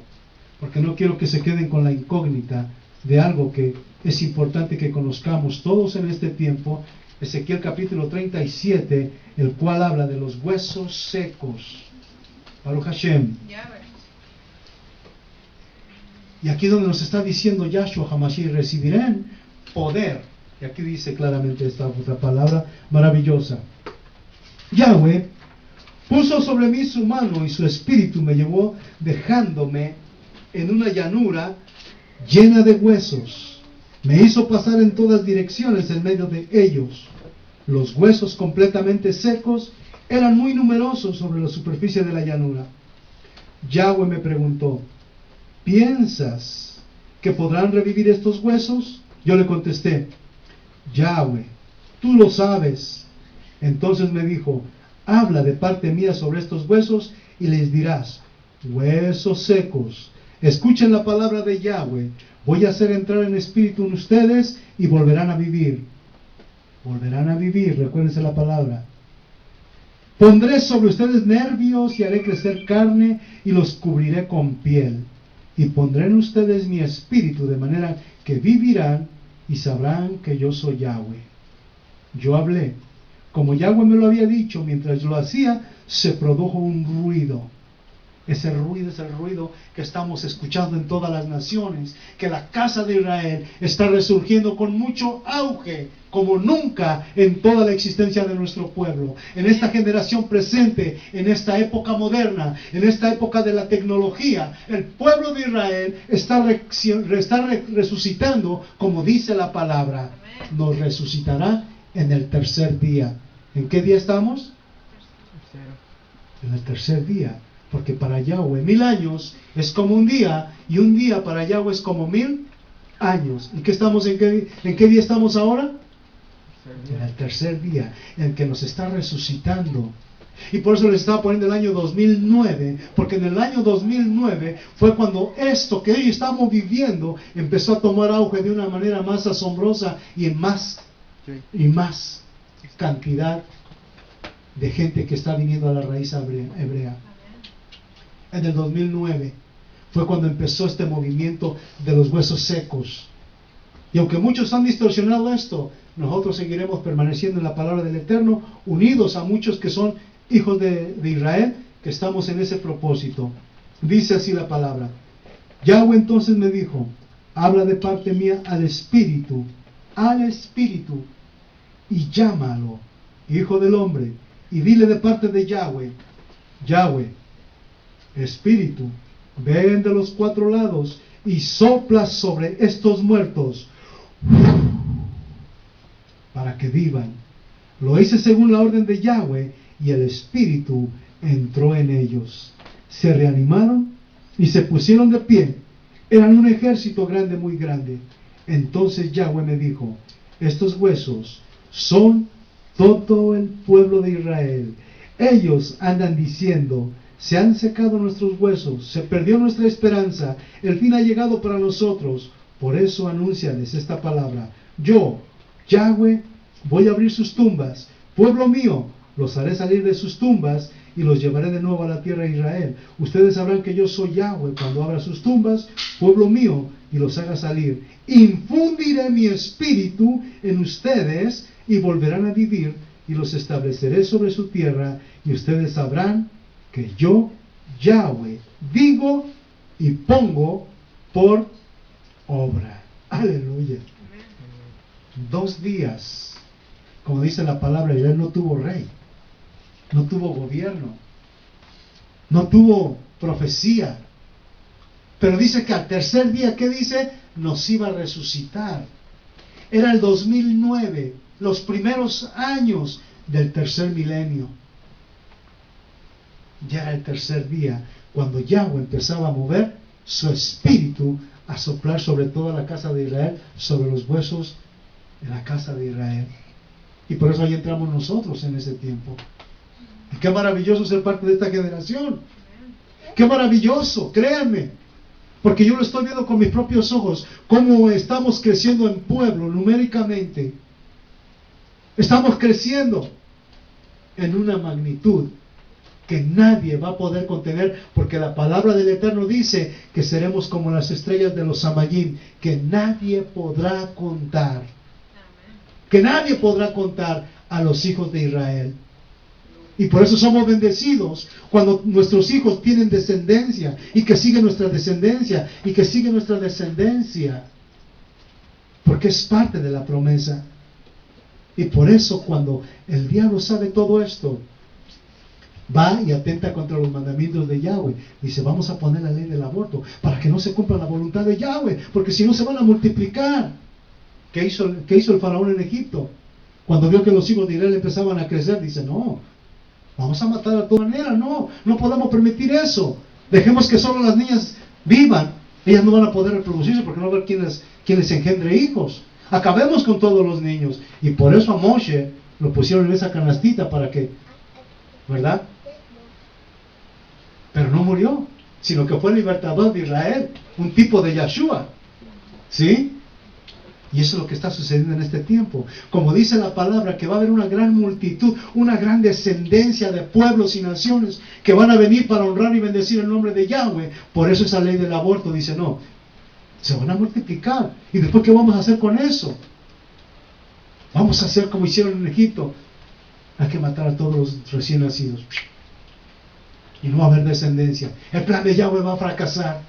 [SPEAKER 1] Porque no quiero que se queden con la incógnita de algo que es importante que conozcamos todos en este tiempo. Ezequiel capítulo 37, el cual habla de los huesos secos. Baruch Hashem. Y aquí donde nos está diciendo Yahshua HaMashiach, recibirán poder. Y aquí dice claramente esta otra palabra maravillosa. Yahweh puso sobre mí su mano y su espíritu me llevó dejándome en una llanura llena de huesos. Me hizo pasar en todas direcciones en medio de ellos. Los huesos completamente secos eran muy numerosos sobre la superficie de la llanura. Yahweh me preguntó, ¿piensas que podrán revivir estos huesos? Yo le contesté, Yahweh, tú lo sabes. Entonces me dijo, habla de parte mía sobre estos huesos y les dirás, huesos secos, escuchen la palabra de Yahweh. Voy a hacer entrar en espíritu en ustedes y volverán a vivir. Volverán a vivir, recuérdense la palabra. Pondré sobre ustedes nervios y haré crecer carne y los cubriré con piel. Y pondré en ustedes mi espíritu de manera que vivirán y sabrán que yo soy Yahweh. Yo hablé. Como Yahweh me lo había dicho, mientras lo hacía, se produjo un ruido. Ese ruido es el ruido que estamos escuchando en todas las naciones, que la casa de Israel está resurgiendo con mucho auge, como nunca en toda la existencia de nuestro pueblo. En esta generación presente, en esta época moderna, en esta época de la tecnología, el pueblo de Israel está resucitando, como dice la palabra. Nos resucitará en el tercer día. ¿En qué día estamos? En el tercer día. Porque para Yahweh 1000 años es como un día, y un día para Yahweh es como 1000 años. ¿Y qué estamos, en qué día estamos ahora? En el tercer día, en que nos está resucitando. Y por eso les estaba poniendo el año 2009, porque en el año 2009 fue cuando esto que hoy estamos viviendo empezó a tomar auge de una manera más asombrosa y más cantidad de gente que está viniendo a la raíz hebrea. En el 2009 fue cuando empezó este movimiento de los huesos secos. Y aunque muchos han distorsionado esto, nosotros seguiremos permaneciendo en la palabra del Eterno, unidos a muchos que son hijos de Israel, que estamos en ese propósito. Dice así la palabra. Yahweh entonces me dijo, habla de parte mía al Espíritu, y llámalo, hijo del hombre, y dile de parte de Yahweh, Yahweh, Espíritu, ven de los 4 lados y sopla sobre estos muertos para que vivan. Lo hice según la orden de Yahweh y el Espíritu entró en ellos. Se reanimaron y se pusieron de pie. Eran un ejército grande, muy grande. Entonces Yahweh me dijo, estos huesos son todo el pueblo de Israel. Ellos andan diciendo, se han secado nuestros huesos, se perdió nuestra esperanza, el fin ha llegado para nosotros. Por eso anúnciales esta palabra. Yo, Yahweh, voy a abrir sus tumbas. Pueblo mío, los haré salir de sus tumbas y los llevaré de nuevo a la tierra de Israel. Ustedes sabrán que yo soy Yahweh cuando abra sus tumbas, pueblo mío, y los haga salir. Infundiré mi espíritu en ustedes y volverán a vivir y los estableceré sobre su tierra y ustedes sabrán que yo, Yahweh, digo y pongo por obra. Aleluya. 2 días, como dice la palabra, Israel no tuvo rey, no tuvo gobierno, no tuvo profecía, pero dice que al tercer día, ¿qué dice? Nos iba a resucitar. Era el 2009, los primeros años del tercer milenio. Ya era el tercer día cuando Yahweh empezaba a mover su espíritu, a soplar sobre toda la casa de Israel, sobre los huesos de la casa de Israel. Y por eso ahí entramos nosotros en ese tiempo. Y qué maravilloso ser parte de esta generación. Qué maravilloso, créanme, porque yo lo estoy viendo con mis propios ojos, cómo estamos creciendo en pueblo numéricamente. Estamos creciendo en una magnitud que nadie va a poder contener, porque la palabra del Eterno dice que seremos como las estrellas de los Samayim, que nadie podrá contar. Que nadie podrá contar a los hijos de Israel. Y por eso somos bendecidos cuando nuestros hijos tienen descendencia y que sigue nuestra descendencia y que sigue nuestra descendencia. porque es parte de la promesa. Y por eso cuando el diablo sabe todo esto, va y atenta contra los mandamientos de Yahweh. Dice, vamos a poner la ley del aborto para que no se cumpla la voluntad de Yahweh, porque si no se van a multiplicar. ¿Qué hizo el faraón en Egipto? Cuando vio que los hijos de Israel empezaban a crecer, dice, no, vamos a matar a toda manera, no podemos permitir eso. Dejemos que solo las niñas vivan. Ellas no van a poder reproducirse porque no va a haber quien les engendre hijos. Acabemos con todos los niños. Y por eso a Moshe lo pusieron en esa canastita para que, ¿verdad? Pero no murió, sino que fue el libertador de Israel, un tipo de Yahshua. ¿Sí? Y eso es lo que está sucediendo en este tiempo. Como dice la palabra, que va a haber una gran multitud, una gran descendencia de pueblos y naciones que van a venir para honrar y bendecir el nombre de Yahweh. Por eso esa ley del aborto dice, no, se van a multiplicar. ¿Y después qué vamos a hacer con eso? Vamos a hacer como hicieron en Egipto. Hay que matar a todos los recién nacidos. Y no va a haber descendencia. El plan de Yahweh va a fracasar.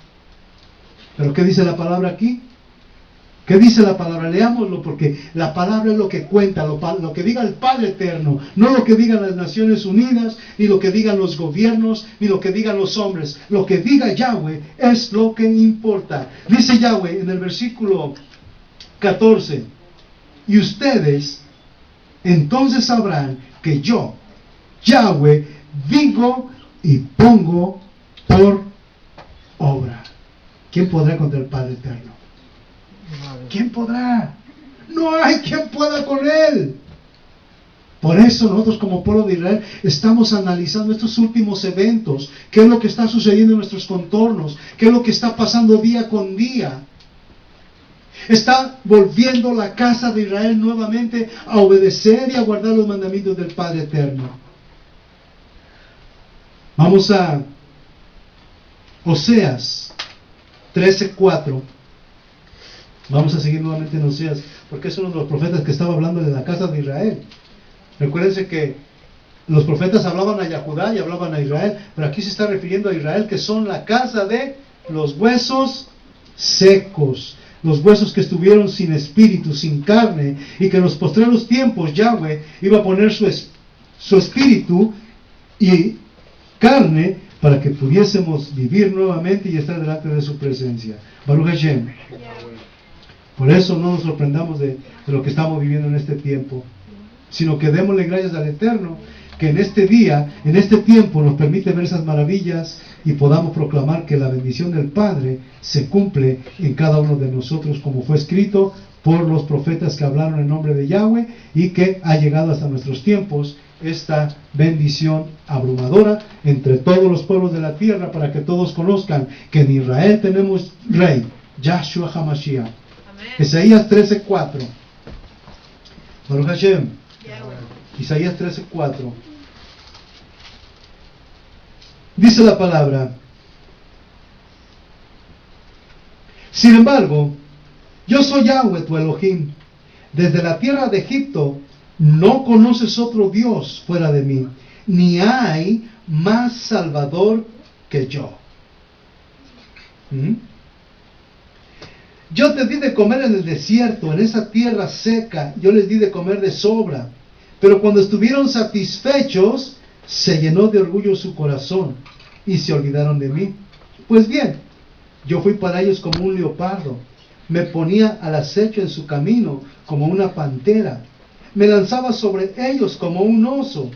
[SPEAKER 1] ¿Pero qué dice la palabra aquí? ¿Qué dice la palabra? Leámoslo, porque la palabra es lo que cuenta, lo que diga el Padre Eterno, no lo que digan las Naciones Unidas, ni lo que digan los gobiernos, ni lo que digan los hombres. Lo que diga Yahweh es lo que importa. Dice Yahweh en el versículo 14, y ustedes entonces sabrán que yo, Yahweh, digo y pongo por obra. ¿Quién podrá contra el Padre Eterno? ¿Quién podrá? No hay quien pueda con Él. Por eso nosotros como pueblo de Israel estamos analizando estos últimos eventos. ¿Qué es lo que está sucediendo en nuestros contornos? ¿Qué es lo que está pasando día con día? Está volviendo la casa de Israel nuevamente a obedecer y a guardar los mandamientos del Padre Eterno. Vamos a Oseas 13:4. Vamos a seguir nuevamente en Oseas, porque es uno de los profetas que estaba hablando de la casa de Israel. Recuérdense que los profetas hablaban a Yahudá y hablaban a Israel, pero aquí se está refiriendo a Israel, que son la casa de los huesos secos, los huesos que estuvieron sin espíritu, sin carne, y que en los postreros tiempos Yahweh iba a poner su espíritu y carne para que pudiésemos vivir nuevamente y estar delante de su presencia. Baruch Hashem. Por eso no nos sorprendamos de lo que estamos viviendo en este tiempo, sino que démosle gracias al Eterno, que en este día, en este tiempo, nos permite ver esas maravillas y podamos proclamar que la bendición del Padre se cumple en cada uno de nosotros, como fue escrito por los profetas que hablaron en nombre de Yahweh, y que ha llegado hasta nuestros tiempos esta bendición abrumadora entre todos los pueblos de la tierra, para que todos conozcan que en Israel tenemos Rey, Yahshua HaMashiach. Isaías 13:4. Baruch Hashem. Isaías 13:4. Dice la palabra: sin embargo, yo soy Yahweh tu Elohim. Desde la tierra de Egipto no conoces otro Dios fuera de mí, ni hay más Salvador que yo. Yo te di de comer en el desierto, en esa tierra seca, yo les di de comer de sobra. Pero cuando estuvieron satisfechos, se llenó de orgullo su corazón y se olvidaron de mí. Pues bien, yo fui para ellos como un leopardo, me ponía al acecho en su camino como una pantera, me lanzaba sobre ellos como un oso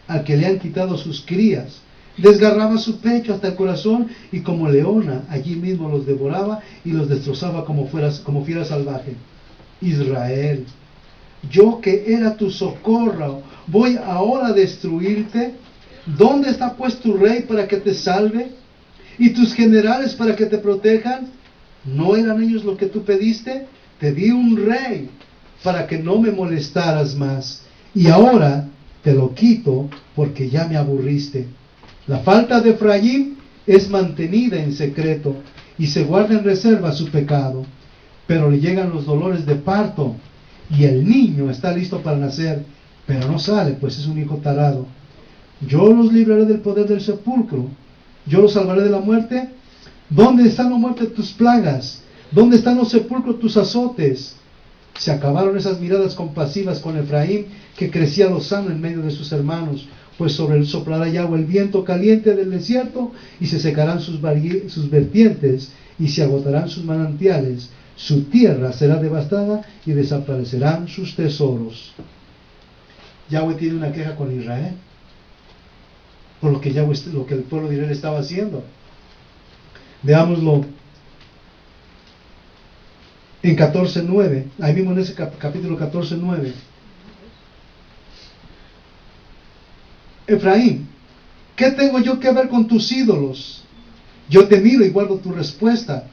[SPEAKER 1] al que le han quitado sus crías. Desgarraba su pecho hasta el corazón y como leona allí mismo los devoraba y los destrozaba como fiera salvaje. Israel, yo que era tu socorro, voy ahora a destruirte. ¿Dónde está pues tu rey para que te salve? ¿Y tus generales para que te protejan? ¿No eran ellos lo que tú pediste? Te di un rey para que no me molestaras más. Y ahora te lo quito porque ya me aburriste. La falta de Efraín es mantenida en secreto y se guarda en reserva su pecado. Pero le llegan los dolores de parto y el niño está listo para nacer, pero no sale, pues es un hijo tarado. Yo los libraré del poder del sepulcro. Yo los salvaré de la muerte. ¿Dónde están, oh muerte, tus plagas? ¿Dónde están los sepulcros, tus azotes? Se acabaron esas miradas compasivas con Efraín, que crecía lozano en medio de sus hermanos, pues sobre él soplará Yahweh el viento caliente del desierto, y se secarán sus vertientes, y se agotarán sus manantiales. Su tierra será devastada, y desaparecerán sus tesoros. Yahweh tiene una queja con Israel, por lo que el pueblo de Israel estaba haciendo. Veámoslo en 14:9, ahí mismo en ese capítulo 14:9. Efraín, ¿qué tengo yo que ver con tus ídolos? Yo te miro y guardo tu respuesta.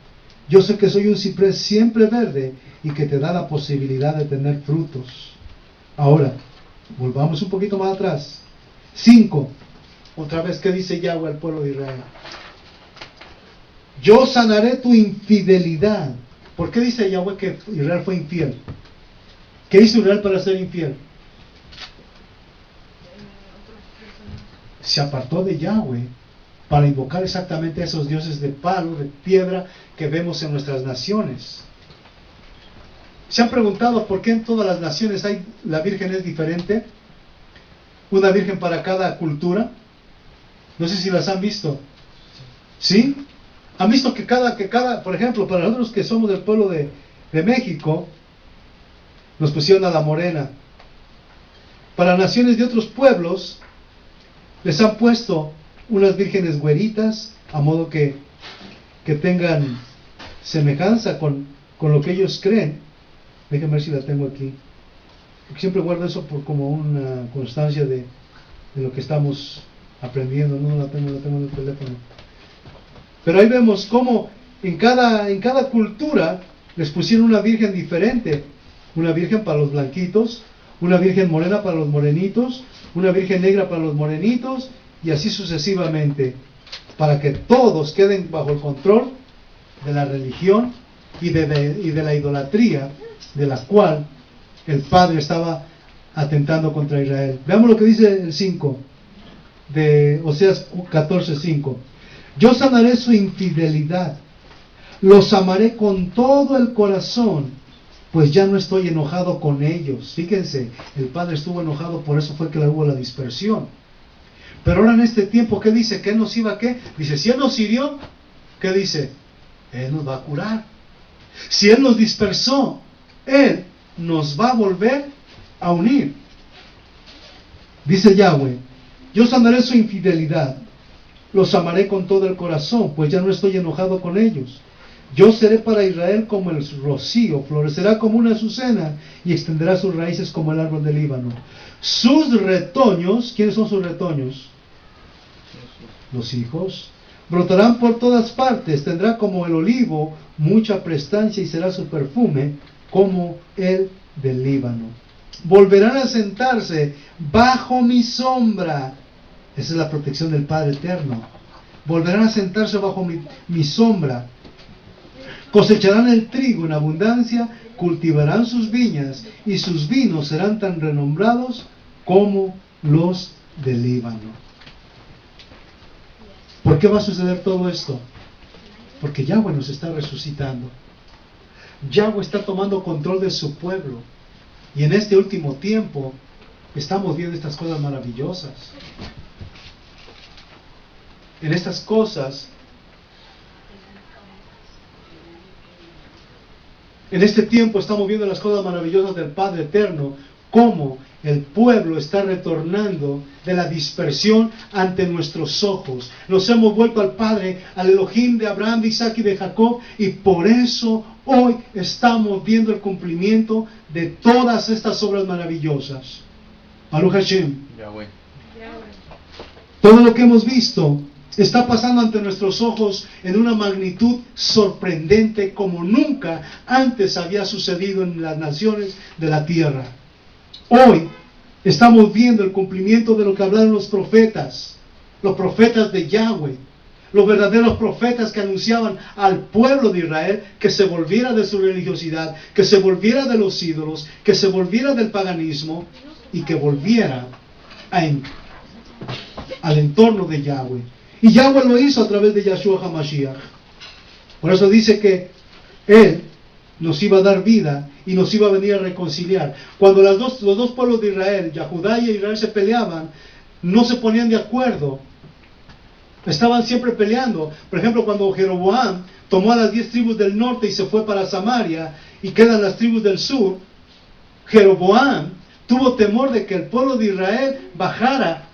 [SPEAKER 1] Yo sé que soy un ciprés siempre verde y que te da la posibilidad de tener frutos. Ahora, volvamos un poquito más atrás. 5. Otra vez, ¿qué dice Yahweh al pueblo de Israel? Yo sanaré tu infidelidad. ¿Por qué dice Yahweh que Israel fue infiel? ¿Qué hizo Israel para ser infiel? Se apartó de Yahweh para invocar exactamente a esos dioses de palo, de piedra que vemos en nuestras naciones. ¿Se han preguntado por qué en todas las naciones la Virgen es diferente? Una Virgen para cada cultura. No sé si las han visto. ¿Sí? ¿Han visto que cada, por ejemplo, para nosotros que somos del pueblo de México, nos pusieron a la morena? Para naciones de otros pueblos, les han puesto unas vírgenes güeritas, a modo que tengan semejanza con lo que ellos creen. Déjenme ver si la tengo aquí. Porque siempre guardo eso por como una constancia de lo que estamos aprendiendo. No la tengo en el teléfono. Pero ahí vemos cómo en cada cultura les pusieron una virgen diferente. Una virgen para los blanquitos, una virgen morena para los morenitos, una virgen negra para los morenitos, y así sucesivamente, para que todos queden bajo el control de la religión y de la idolatría de la cual el Padre estaba atentando contra Israel. Veamos lo que dice el 5 de Oseas 14:5. Yo sanaré su infidelidad, los amaré con todo el corazón, pues ya no estoy enojado con ellos. Fíjense, el Padre estuvo enojado, por eso fue que hubo la dispersión. Pero ahora en este tiempo, ¿qué dice? ¿Qué nos iba a qué? Dice, si Él nos hirió, ¿qué dice? Él nos va a curar. Si Él nos dispersó, Él nos va a volver a unir. Dice Yahweh, yo sanaré su infidelidad, los amaré con todo el corazón, pues ya no estoy enojado con ellos. Yo seré para Israel como el rocío, florecerá como una azucena y extenderá sus raíces como el árbol del Líbano. Sus retoños, ¿quiénes son sus retoños? Los hijos. Brotarán por todas partes, tendrá como el olivo mucha prestancia y será su perfume como el del Líbano. Volverán a sentarse bajo mi sombra. Esa es la protección del Padre Eterno. Volverán a sentarse bajo mi sombra. Cosecharán el trigo en abundancia, cultivarán sus viñas y sus vinos serán tan renombrados como los del Líbano. ¿Por qué va a suceder todo esto? Porque Yahweh nos está resucitando. Yahweh está tomando control de su pueblo. Y en este último tiempo estamos viendo estas cosas maravillosas. En estas cosas, en este tiempo estamos viendo las cosas maravillosas del Padre Eterno, cómo el pueblo está retornando de la dispersión ante nuestros ojos. Nos hemos vuelto al Padre, al Elohim de Abraham, de Isaac y de Jacob, y por eso hoy estamos viendo el cumplimiento de todas estas obras maravillosas. Baruch Hashem.
[SPEAKER 2] Yahweh.
[SPEAKER 1] Todo lo que hemos visto está pasando ante nuestros ojos en una magnitud sorprendente como nunca antes había sucedido en las naciones de la tierra. Hoy estamos viendo el cumplimiento de lo que hablaron los profetas de Yahweh, los verdaderos profetas que anunciaban al pueblo de Israel que se volviera de su religiosidad, que se volviera de los ídolos, que se volviera del paganismo y que volviera al entorno de Yahweh. Y Yahweh lo hizo a través de Yahshua HaMashiach. Por eso dice que Él nos iba a dar vida y nos iba a venir a reconciliar. Cuando los dos pueblos de Israel, Judá y Israel, se peleaban, no se ponían de acuerdo. Estaban siempre peleando. Por ejemplo, cuando Jeroboam tomó a las 10 tribus del norte y se fue para Samaria y quedan las tribus del sur, Jeroboam tuvo temor de que el pueblo de Israel bajara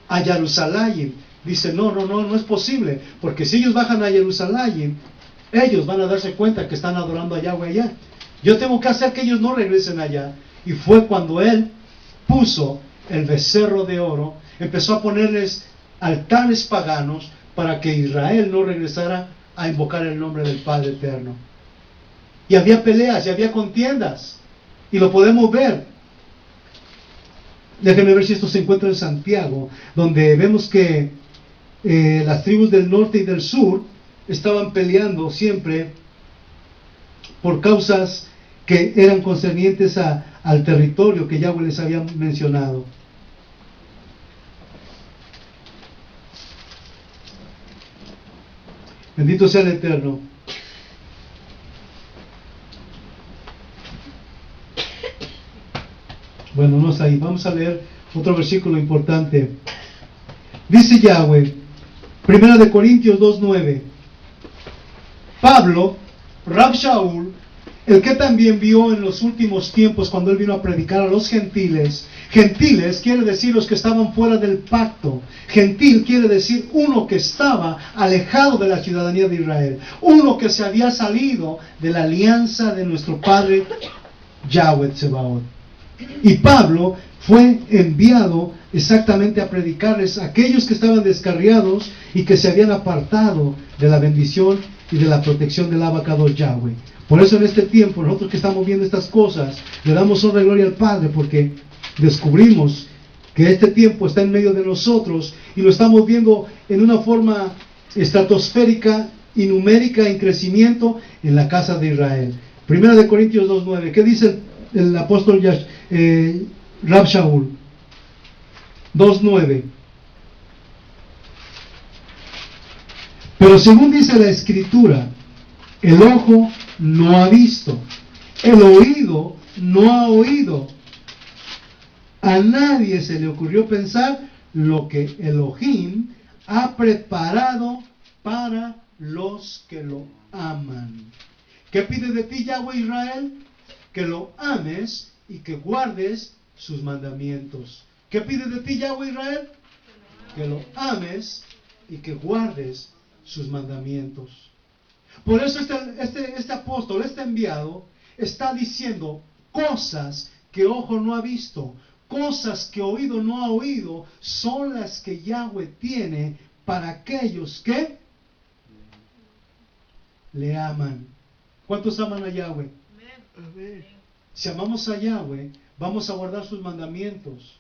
[SPEAKER 1] a Jerusalén. Dice, no es posible, porque si ellos bajan a Jerusalén, ellos van a darse cuenta que están adorando a Yahweh allá. Yo tengo que hacer que ellos no regresen allá. Y fue cuando él puso el becerro de oro, empezó a ponerles altares paganos para que Israel no regresara a invocar el nombre del Padre Eterno. Y había peleas, y había contiendas, y lo podemos ver. Déjenme ver si esto se encuentra en Santiago, donde vemos que las tribus del norte y del sur estaban peleando siempre por causas que eran concernientes al territorio que Yahweh les había mencionado. Bendito sea el Eterno. Bueno, no está ahí. Vamos a leer otro versículo importante. Dice Yahweh, 1 Corintios 2:9. Pablo, Rab Shaul, el que también vio en los últimos tiempos cuando él vino a predicar a los gentiles. Gentiles quiere decir los que estaban fuera del pacto. Gentil quiere decir uno que estaba alejado de la ciudadanía de Israel. Uno que se había salido de la alianza de nuestro Padre Yahweh Tsebaot. Y Pablo fue enviado exactamente a predicarles a aquellos que estaban descarriados y que se habían apartado de la bendición y de la protección del Abacados Yahweh. Por eso en este tiempo, nosotros que estamos viendo estas cosas, le damos honra y gloria al Padre, porque descubrimos que este tiempo está en medio de nosotros y lo estamos viendo en una forma estratosférica y numérica en crecimiento en la casa de Israel. 1 Corintios 2:9. ¿Qué dice el apóstol Rab Shaul? 2:9. Pero según dice la Escritura, el ojo no ha visto, el oído no ha oído. A nadie se le ocurrió pensar lo que Elohim ha preparado para los que lo aman. ¿Qué pide de ti Yahweh Israel? Que lo ames y que guardes sus mandamientos. ¿Qué pide de ti Yahweh Israel? Que lo ames y que guardes sus mandamientos. Por eso este apóstol, este enviado, está diciendo cosas que ojo no ha visto, cosas que oído no ha oído, son las que Yahweh tiene para aquellos que le aman. ¿Cuántos aman a Yahweh? Amén. Si amamos a Yahweh, vamos a guardar sus mandamientos.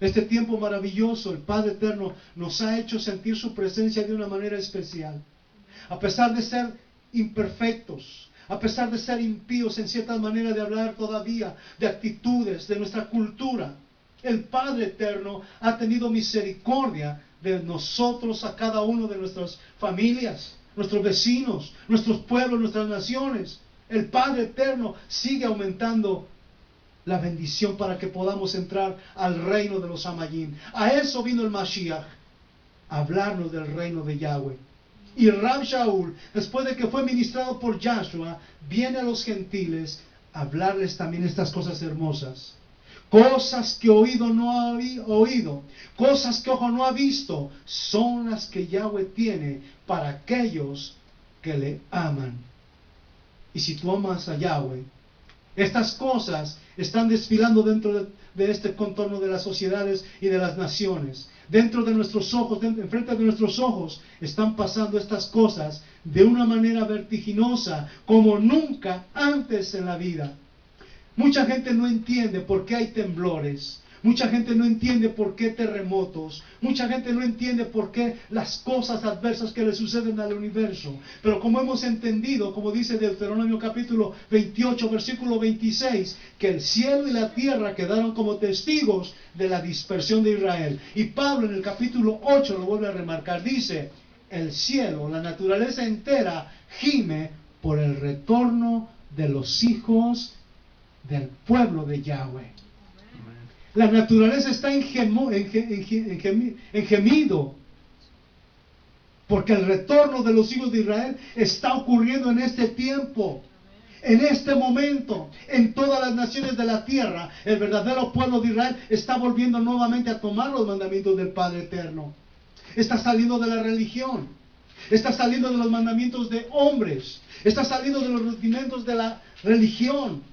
[SPEAKER 1] Este tiempo maravilloso, el Padre Eterno nos ha hecho sentir su presencia de una manera especial. A pesar de ser imperfectos, a pesar de ser impíos en cierta manera de hablar todavía, de actitudes, de nuestra cultura, el Padre Eterno ha tenido misericordia de nosotros, a cada uno de nuestras familias, nuestros vecinos, nuestros pueblos, nuestras naciones. El Padre Eterno sigue aumentando la bendición para que podamos entrar al reino de los Amayim. A eso vino el Mashiach, a hablarnos del reino de Yahweh. Y Rab Shaul, después de que fue ministrado por Yahshua, viene a los gentiles a hablarles también estas cosas hermosas. Cosas que oído no ha oído, cosas que ojo no ha visto, son las que Yahweh tiene para aquellos que le aman. Y si tú amas a Yahweh, estas cosas están desfilando dentro de este contorno de las sociedades y de las naciones. Dentro de nuestros ojos, enfrente de nuestros ojos, están pasando estas cosas de una manera vertiginosa, como nunca antes en la vida. Mucha gente no entiende por qué hay temblores. Mucha gente no entiende por qué terremotos. Mucha gente no entiende por qué las cosas adversas que le suceden al universo. Pero como hemos entendido, como dice Deuteronomio capítulo 28, versículo 26, que el cielo y la tierra quedaron como testigos de la dispersión de Israel. Y Pablo en el capítulo 8 lo vuelve a remarcar. Dice, el cielo, la naturaleza entera, gime por el retorno de los hijos del pueblo de Yahweh. La naturaleza está en gemido, porque el retorno de los hijos de Israel está ocurriendo en este tiempo, en este momento, en todas las naciones de la tierra. El verdadero pueblo de Israel está volviendo nuevamente a tomar los mandamientos del Padre Eterno. Está saliendo de la religión, está saliendo de los mandamientos de hombres, está saliendo de los rudimentos de la religión.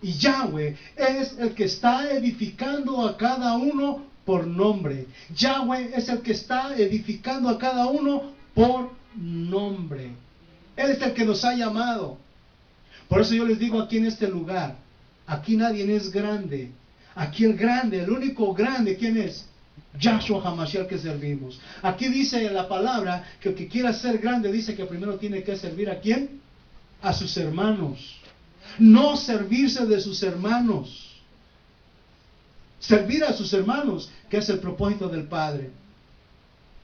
[SPEAKER 1] Y Yahweh es el que está edificando a cada uno por nombre. Yahweh es el que está edificando a cada uno por nombre. Él es el que nos ha llamado. Por eso yo les digo aquí en este lugar, aquí nadie es grande. Aquí el grande, el único grande, ¿quién es? Yahshua HaMashiach que servimos. Aquí dice en la palabra que el que quiera ser grande dice que primero tiene que servir ¿a quién? A sus hermanos. No servirse de sus hermanos. Servir a sus hermanos, que es el propósito del Padre.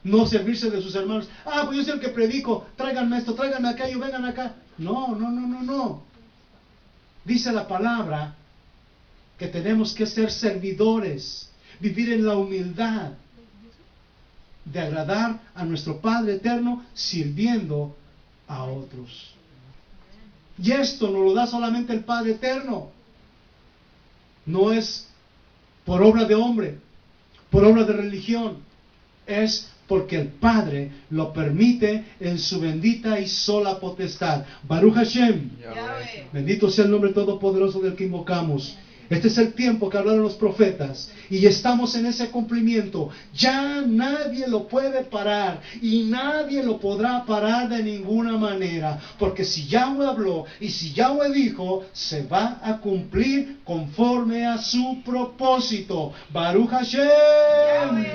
[SPEAKER 1] No servirse de sus hermanos. Pues yo soy el que predico. Tráiganme esto, tráiganme aquello, vengan acá. No. Dice la palabra que tenemos que ser servidores. Vivir en la humildad. De agradar a nuestro Padre Eterno sirviendo a otros. Y esto nos lo da solamente el Padre Eterno. No es por obra de hombre, por obra de religión. Es porque el Padre lo permite en su bendita y sola potestad. Baruch Hashem.
[SPEAKER 2] Yahweh.
[SPEAKER 1] Bendito sea el nombre todopoderoso del que invocamos. Este es el tiempo que hablaron los profetas y estamos en ese cumplimiento. Ya nadie lo puede parar y nadie lo podrá parar de ninguna manera, porque si Yahweh habló y si Yahweh dijo, se va a cumplir conforme a su propósito. Baruch Hashem.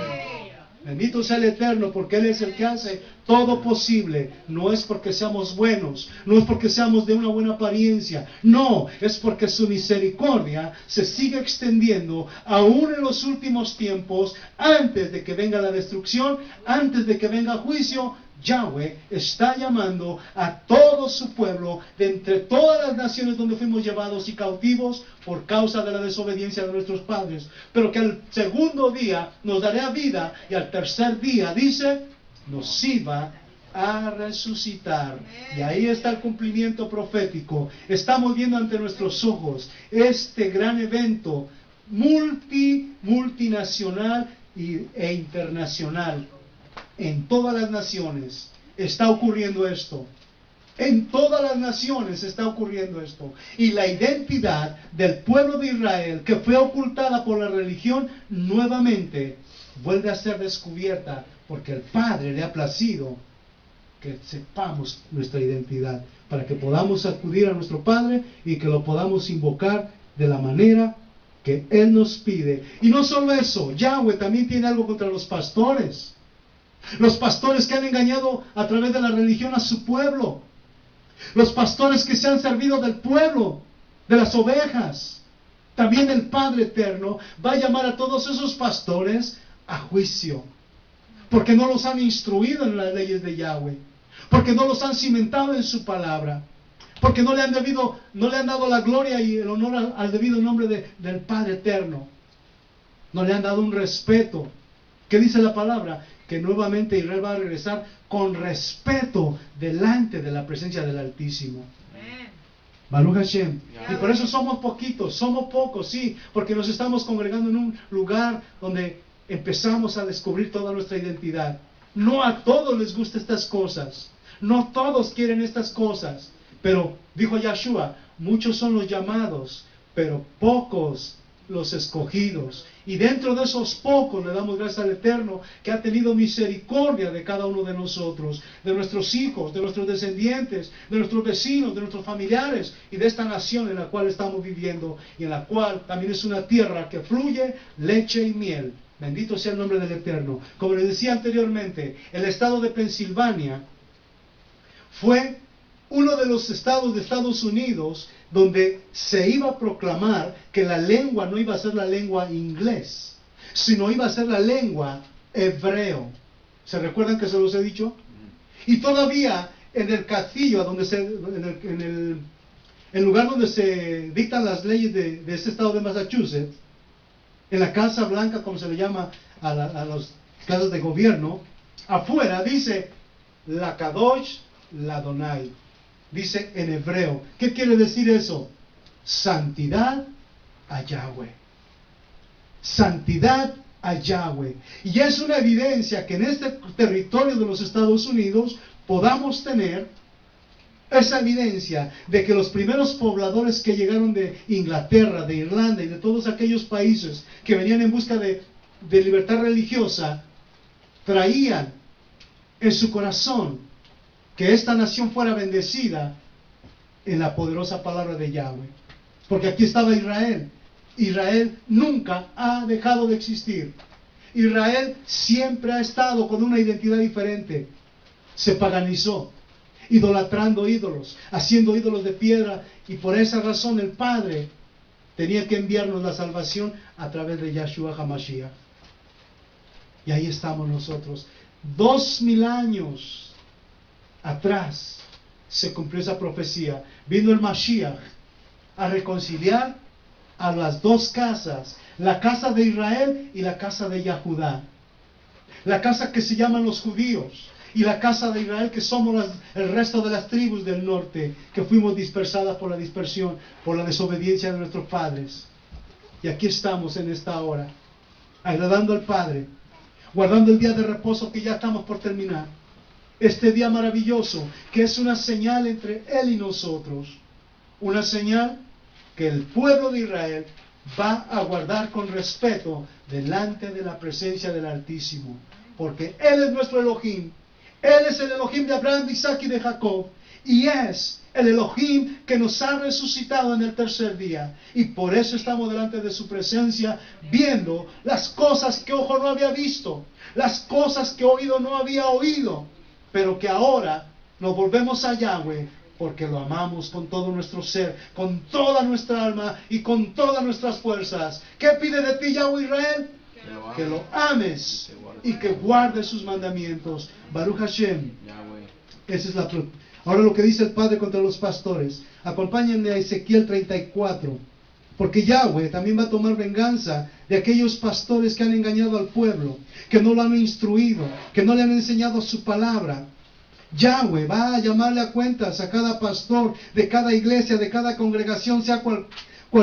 [SPEAKER 1] Bendito sea el Eterno, porque Él es el que hace todo posible. No es porque seamos buenos, no es porque seamos de una buena apariencia, no, es porque su misericordia se sigue extendiendo aún en los últimos tiempos, antes de que venga la destrucción, antes de que venga juicio. Yahweh está llamando a todo su pueblo de entre todas las naciones donde fuimos llevados y cautivos por causa de la desobediencia de nuestros padres, pero que al segundo día nos dará vida y al tercer día, dice, nos iba a resucitar. Y ahí está el cumplimiento profético. Estamos viendo ante nuestros ojos este gran evento multinacional e internacional. En todas las naciones está ocurriendo esto. En todas las naciones está ocurriendo esto. Y la identidad del pueblo de Israel, que fue ocultada por la religión, nuevamente vuelve a ser descubierta, porque el Padre le ha placido que sepamos nuestra identidad, para que podamos acudir a nuestro Padre y que lo podamos invocar de la manera que Él nos pide. Y no solo eso, Yahweh también tiene algo contra los pastores. Los pastores que han engañado a través de la religión a su pueblo. Los pastores que se han servido del pueblo, de las ovejas. También el Padre Eterno va a llamar a todos esos pastores a juicio. Porque no los han instruido en las leyes de Yahweh. Porque no los han cimentado en su palabra. Porque no le han dado la gloria y el honor al debido nombre del Padre Eterno. No le han dado un respeto. ¿Qué dice la palabra? Que nuevamente Israel va a regresar con respeto delante de la presencia del Altísimo. Baruch Hashem. Y por eso somos poquitos, somos pocos, sí, porque nos estamos congregando en un lugar donde empezamos a descubrir toda nuestra identidad. No a todos les gustan estas cosas, no todos quieren estas cosas, pero dijo Yahshua, muchos son los llamados, pero pocos los escogidos. Y dentro de esos pocos le damos gracias al Eterno, que ha tenido misericordia de cada uno de nosotros, de nuestros hijos, de nuestros descendientes, de nuestros vecinos, de nuestros familiares y de esta nación en la cual estamos viviendo y en la cual también es una tierra que fluye leche y miel. Bendito sea el nombre del Eterno. Como les decía anteriormente, el estado de Pensilvania fue uno de los estados de Estados Unidos donde se iba a proclamar que la lengua no iba a ser la lengua inglés, sino iba a ser la lengua hebreo. ¿Se recuerdan que se los he dicho? Y todavía en el castillo, en el lugar donde se dictan las leyes de este estado de Massachusetts, en la Casa Blanca, como se le llama a las casas de gobierno, afuera dice la Kadosh Ladonai, dice en hebreo. ¿Qué quiere decir eso? Santidad a Yahweh. Santidad a Yahweh. Y es una evidencia que en este territorio de los Estados Unidos podamos tener esa evidencia de que los primeros pobladores que llegaron de Inglaterra, de Irlanda y de todos aquellos países que venían en busca de libertad religiosa, traían en su corazón que esta nación fuera bendecida en la poderosa palabra de Yahweh. Porque aquí estaba Israel. Israel nunca ha dejado de existir. Israel siempre ha estado con una identidad diferente. Se paganizó, idolatrando ídolos, haciendo ídolos de piedra, y por esa razón el Padre tenía que enviarnos la salvación a través de Yahshua HaMashiach. Y ahí estamos nosotros. 2000 años atrás se cumplió esa profecía. Vino el Mashiach a reconciliar a las dos casas, la casa de Israel y la casa de Yahudá. La casa que se llaman los judíos y la casa de Israel, que somos el resto de las tribus del norte, que fuimos dispersadas por la dispersión, por la desobediencia de nuestros padres. Y aquí estamos en esta hora, agradando al Padre, guardando el día de reposo que ya estamos por terminar. Este día maravilloso, que es una señal entre Él y nosotros. Una señal que el pueblo de Israel va a guardar con respeto delante de la presencia del Altísimo. Porque Él es nuestro Elohim. Él es el Elohim de Abraham, de Isaac y de Jacob. Y es el Elohim que nos ha resucitado en el tercer día. Y por eso estamos delante de su presencia, viendo las cosas que ojo no había visto, las cosas que oído no había oído, pero que ahora nos volvemos a Yahweh, porque lo amamos con todo nuestro ser, con toda nuestra alma y con todas nuestras fuerzas. ¿Qué pide de ti, Yahweh Israel? Que lo ames y que guardes sus mandamientos. Baruch Hashem. Esa es Ahora lo que dice el Padre contra los pastores. Acompáñenme a Ezequiel 34. Porque Yahweh también va a tomar venganza de aquellos pastores que han engañado al pueblo, que no lo han instruido, que no le han enseñado su palabra. Yahweh va a llamarle a cuentas a cada pastor de cada iglesia, de cada congregación, sea cual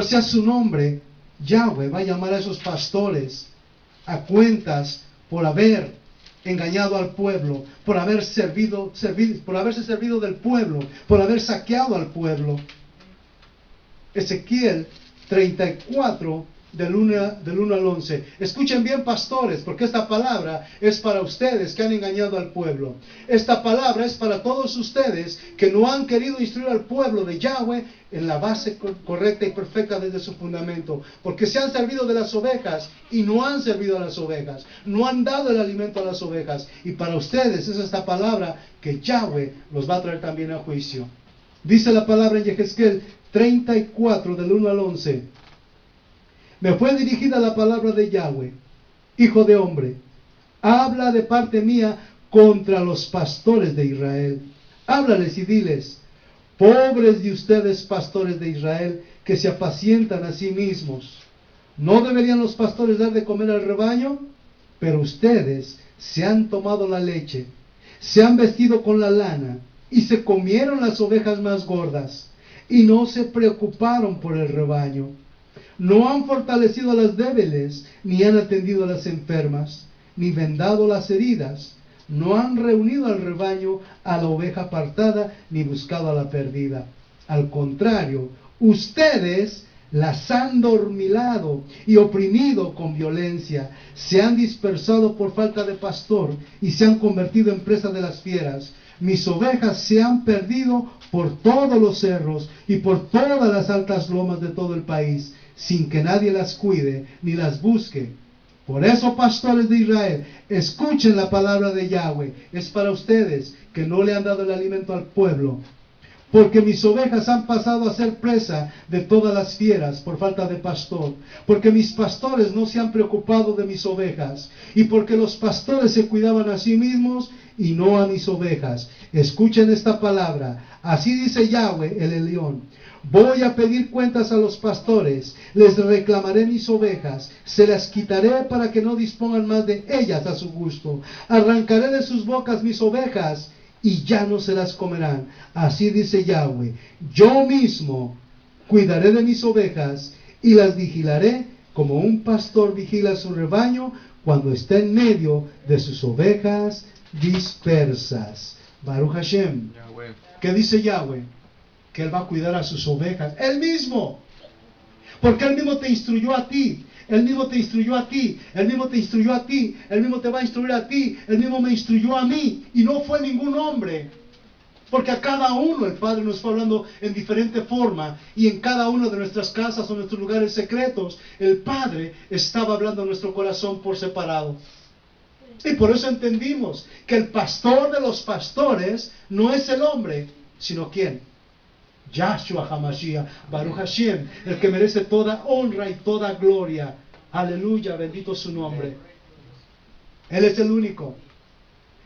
[SPEAKER 1] sea su nombre. Yahweh va a llamar a esos pastores a cuentas por haber engañado al pueblo, por haberse servido del pueblo, por haber saqueado al pueblo. Ezequiel 34 del 1 al 11. Escuchen bien, pastores, porque esta palabra es para ustedes que han engañado al pueblo. Esta palabra es para todos ustedes que no han querido instruir al pueblo de Yahweh en la base correcta y perfecta desde su fundamento, porque se han servido de las ovejas y no han servido a las ovejas, no han dado el alimento a las ovejas. Y para ustedes es esta palabra que Yahweh los va a traer también a juicio. Dice la palabra en Yehezkel 34 del 1 al 11. Me fue dirigida la palabra de Yahweh: hijo de hombre, habla de parte mía contra los pastores de Israel. Háblales y diles: pobres de ustedes, pastores de Israel, que se apacientan a sí mismos. ¿No deberían los pastores dar de comer al rebaño? Pero ustedes se han tomado la leche, se han vestido con la lana y se comieron las ovejas más gordas, y no se preocuparon por el rebaño. No han fortalecido a las débiles, ni han atendido a las enfermas, ni vendado las heridas. No han reunido al rebaño, a la oveja apartada, ni buscado a la perdida. Al contrario, ustedes las han dormilado y oprimido con violencia. Se han dispersado por falta de pastor y se han convertido en presa de las fieras. Mis ovejas se han perdido por todos los cerros y por todas las altas lomas de todo el país, sin que nadie las cuide ni las busque. Por eso, pastores de Israel, escuchen la palabra de Yahweh. Es para ustedes que no le han dado el alimento al pueblo. Porque mis ovejas han pasado a ser presa de todas las fieras por falta de pastor. Porque mis pastores no se han preocupado de mis ovejas. Y porque los pastores se cuidaban a sí mismos y no a mis ovejas. Escuchen esta palabra. Así dice Yahweh, el Elión. Voy a pedir cuentas a los pastores. Les reclamaré mis ovejas. Se las quitaré para que no dispongan más de ellas a su gusto. Arrancaré de sus bocas mis ovejas y ya no se las comerán. Así dice Yahweh, yo mismo cuidaré de mis ovejas y las vigilaré como un pastor vigila su rebaño cuando está en medio de sus ovejas dispersas. Baruch Hashem.
[SPEAKER 2] Yahweh.
[SPEAKER 1] ¿Qué dice Yahweh? Que Él va a cuidar a sus ovejas. Él mismo. Porque Él mismo te instruyó a ti. Él mismo te instruyó a ti, Él mismo te instruyó a ti, Él mismo te va a instruir a ti, Él mismo me instruyó a mí, y no fue ningún hombre, porque a cada uno el Padre nos fue hablando en diferente forma, y en cada una de nuestras casas o nuestros lugares secretos, el Padre estaba hablando a nuestro corazón por separado. Y por eso entendimos que el pastor de los pastores no es el hombre, sino ¿quién? Yahshua HaMashiach, Baruch Hashem, el que merece toda honra y toda gloria. Aleluya, bendito su nombre. Él es el único.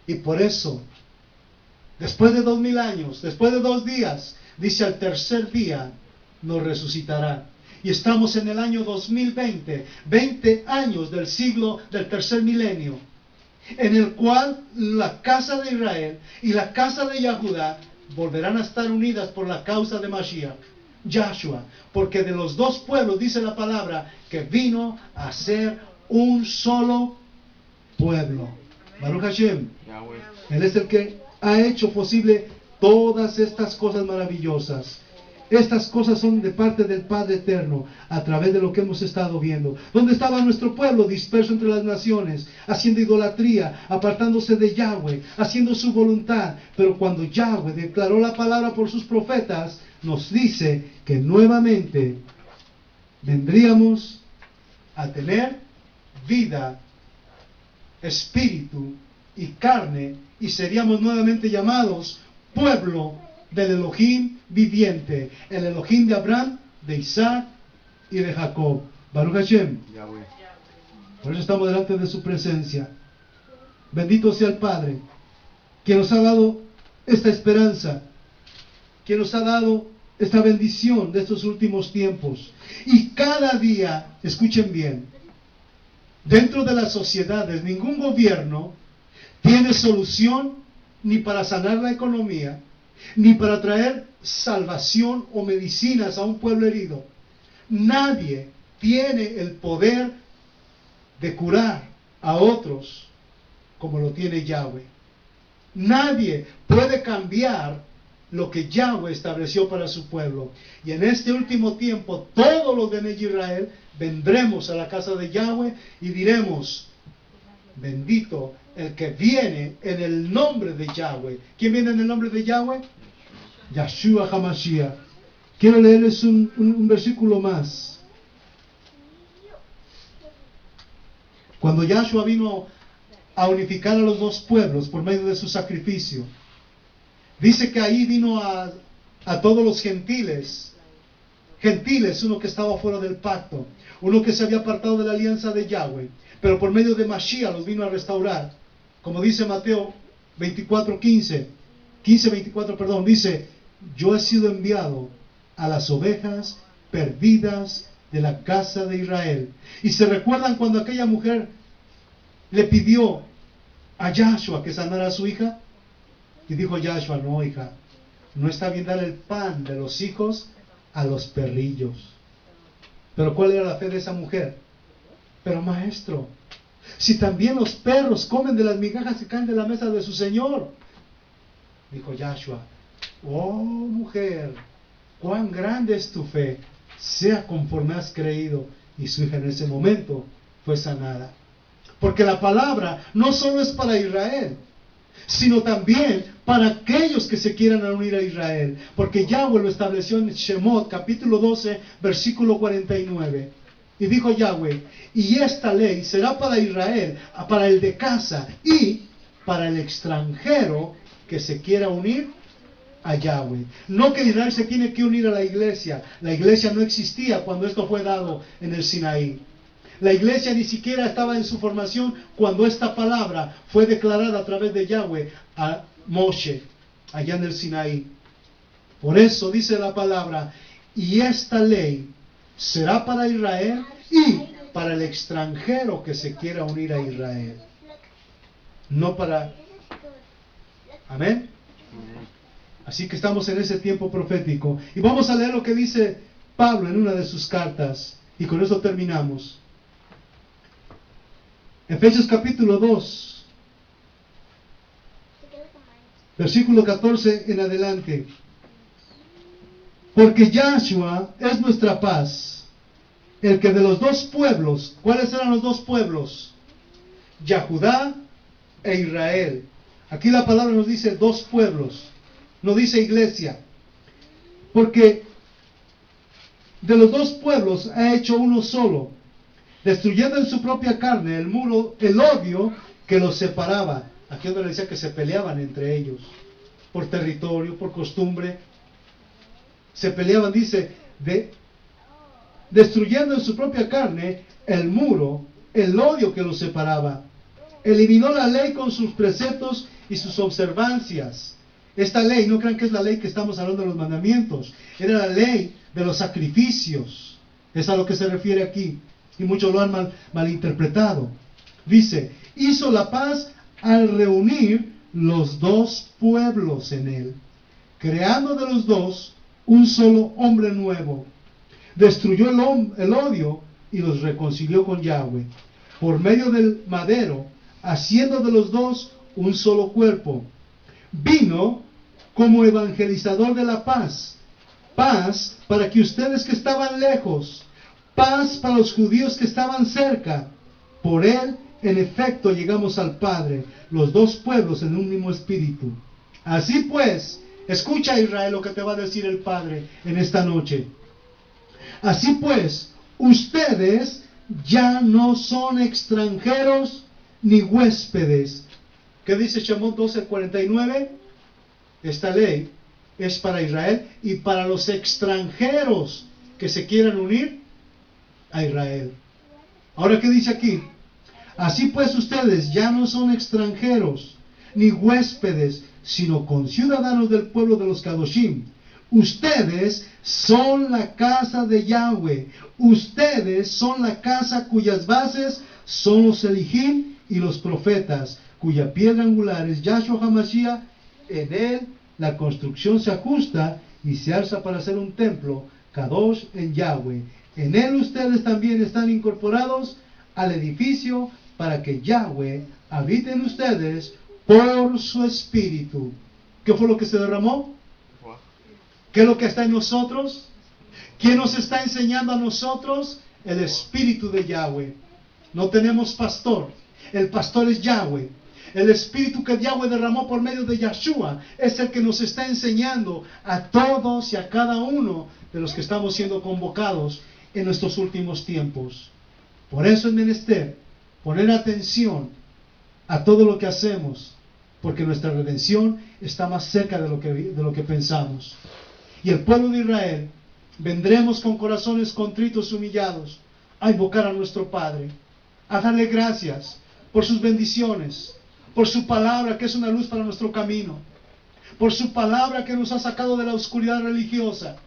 [SPEAKER 1] Y por eso, después de 2000 años, después de 2 días, dice al tercer día nos resucitará. Y estamos en el año 2020, 20 años del siglo del tercer milenio, en el cual la casa de Israel y la casa de Yahudá volverán a estar unidas por la causa de Mashiach, Yahshua, porque de los dos pueblos dice la palabra que vino a ser un solo pueblo. Baruch Hashem. Él es el que ha hecho posible todas estas cosas maravillosas. Estas cosas son de parte del Padre Eterno, a través de lo que hemos estado viendo. ¿Dónde estaba nuestro pueblo disperso entre las naciones, haciendo idolatría, apartándose de Yahweh, haciendo su voluntad? Pero cuando Yahweh declaró la palabra por sus profetas, nos dice que nuevamente vendríamos a tener vida, espíritu y carne, y seríamos nuevamente llamados pueblo del Elohim viviente, el Elohim de Abraham, de Isaac y de Jacob. Baruch Hashem.
[SPEAKER 2] Yahweh.
[SPEAKER 1] Por eso estamos delante de su presencia. Bendito sea el Padre, que nos ha dado esta esperanza, que nos ha dado esta bendición de estos últimos tiempos. Y cada día, escuchen bien, dentro de las sociedades, ningún gobierno tiene solución ni para sanar la economía, ni para traer salvación o medicinas a un pueblo herido. Nadie tiene el poder de curar a otros como lo tiene Yahweh. Nadie puede cambiar lo que Yahweh estableció para su pueblo. Y en este último tiempo, todos los de Israel vendremos a la casa de Yahweh y diremos: bendito el que viene en el nombre de Yahweh. ¿Quién viene en el nombre de Yahweh? Yahshua HaMashiach. Quiero leerles un versículo más. Cuando Yahshua vino a unificar a los dos pueblos por medio de su sacrificio, dice que ahí vino a todos los gentiles. Gentiles, uno que estaba fuera del pacto, uno que se había apartado de la alianza de Yahweh, pero por medio de Mashiach los vino a restaurar. Como dice Mateo 15:24, dice: yo he sido enviado a las ovejas perdidas de la casa de Israel. Y se recuerdan cuando aquella mujer le pidió a Yahshua que sanara a su hija, y dijo Yahshua: no, hija, no está bien dar el pan de los hijos a los perrillos. Pero ¿cuál era la fe de esa mujer? Pero maestro, si también los perros comen de las migajas que caen de la mesa de su señor. Dijo Yahshua: oh mujer, cuán grande es tu fe, sea conforme has creído. Y su hija en ese momento fue sanada. Porque la palabra no solo es para Israel, sino también para aquellos que se quieran unir a Israel. Porque Yahweh lo estableció en Shemot, capítulo 12, versículo 49. Y dijo Yahweh: y esta ley será para Israel, para el de casa y para el extranjero que se quiera unir a Yahweh. No que Israel se tiene que unir a la iglesia. La iglesia no existía cuando esto fue dado en el Sinaí. La iglesia ni siquiera estaba en su formación cuando esta palabra fue declarada a través de Yahweh a Moshe, allá en el Sinaí. Por eso dice la palabra, y esta ley será para Israel y para el extranjero que se quiera unir a Israel. No para... Amén. Así que estamos en ese tiempo profético. Y vamos a leer lo que dice Pablo en una de sus cartas. Y con eso terminamos. Efesios capítulo 2, versículo 14 en adelante. Porque Yahshua es nuestra paz, el que de los dos pueblos, ¿cuáles eran los dos pueblos? Yahudá e Israel. Aquí la palabra nos dice dos pueblos, no dice iglesia. Porque de los dos pueblos ha hecho uno solo, destruyendo en su propia carne el muro, el odio que los separaba. Aquí donde decía que se peleaban entre ellos, por territorio, por costumbre. Se peleaban, dice, destruyendo en su propia carne el muro, el odio que los separaba. Eliminó la ley con sus preceptos y sus observancias. Esta ley, no crean que es la ley que estamos hablando de los mandamientos, era la ley de los sacrificios. Es a lo que se refiere aquí. Y muchos lo han malinterpretado. Dice, hizo la paz al reunir los dos pueblos en él, creando de los dos un solo hombre nuevo. Destruyó el odio y los reconcilió con Yahweh por medio del madero, haciendo de los dos un solo cuerpo. Vino como evangelizador de la paz, paz para que ustedes que estaban lejos, paz para los judíos que estaban cerca. Por él, en efecto, llegamos al Padre, los dos pueblos en un mismo espíritu. Así pues, escucha, Israel, lo que te va a decir el Padre en esta noche. Así pues, ustedes ya no son extranjeros ni huéspedes. ¿Qué dice Shemot 12:49? Esta ley es para Israel y para los extranjeros que se quieran unir a Israel. Ahora, ¿qué dice aquí? Así pues, ustedes ya no son extranjeros ni huéspedes, sino conciudadanos del pueblo de los Kadoshim. Ustedes son la casa de Yahweh. Ustedes son la casa cuyas bases son los Elohim y los profetas, cuya piedra angular es Yahshua HaMashiach. En él la construcción se ajusta y se alza para hacer un templo, Kadosh en Yahweh. En él ustedes también están incorporados al edificio para que Yahweh habite en ustedes por su espíritu. ¿Qué fue lo que se derramó? ¿Qué es lo que está en nosotros? ¿Quién nos está enseñando a nosotros? El espíritu de Yahweh. No tenemos pastor. El pastor es Yahweh. El espíritu que Yahweh derramó por medio de Yahshua es el que nos está enseñando a todos y a cada uno de los que estamos siendo convocados en nuestros últimos tiempos. Por eso es menester poner atención a todo lo que hacemos, porque nuestra redención está más cerca de lo que pensamos. Y el pueblo de Israel vendremos con corazones contritos y humillados a invocar a nuestro Padre, a darle gracias por sus bendiciones, por su palabra que es una luz para nuestro camino, por su palabra que nos ha sacado de la oscuridad religiosa,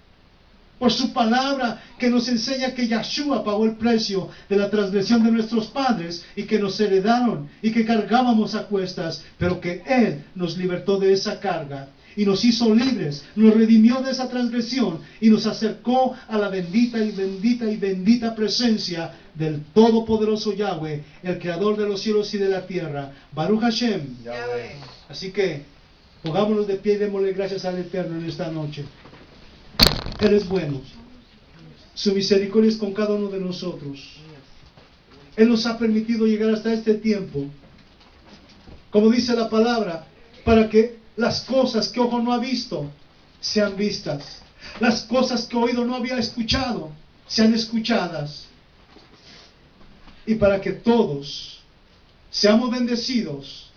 [SPEAKER 1] por su palabra que nos enseña que Yahshua pagó el precio de la transgresión de nuestros padres y que nos heredaron y que cargábamos a cuestas, pero que Él nos libertó de esa carga y nos hizo libres, nos redimió de esa transgresión y nos acercó a la bendita y bendita y bendita presencia del todopoderoso Yahweh, el creador de los cielos y de la tierra. Baruch Hashem.
[SPEAKER 2] Yahweh.
[SPEAKER 1] Así que pongámonos de pie y démosle gracias al Eterno en esta noche. Él es bueno. Su misericordia es con cada uno de nosotros. Él nos ha permitido llegar hasta este tiempo, como dice la palabra, para que las cosas que ojo no ha visto sean vistas. Las cosas que oído no había escuchado sean escuchadas. Y para que todos seamos bendecidos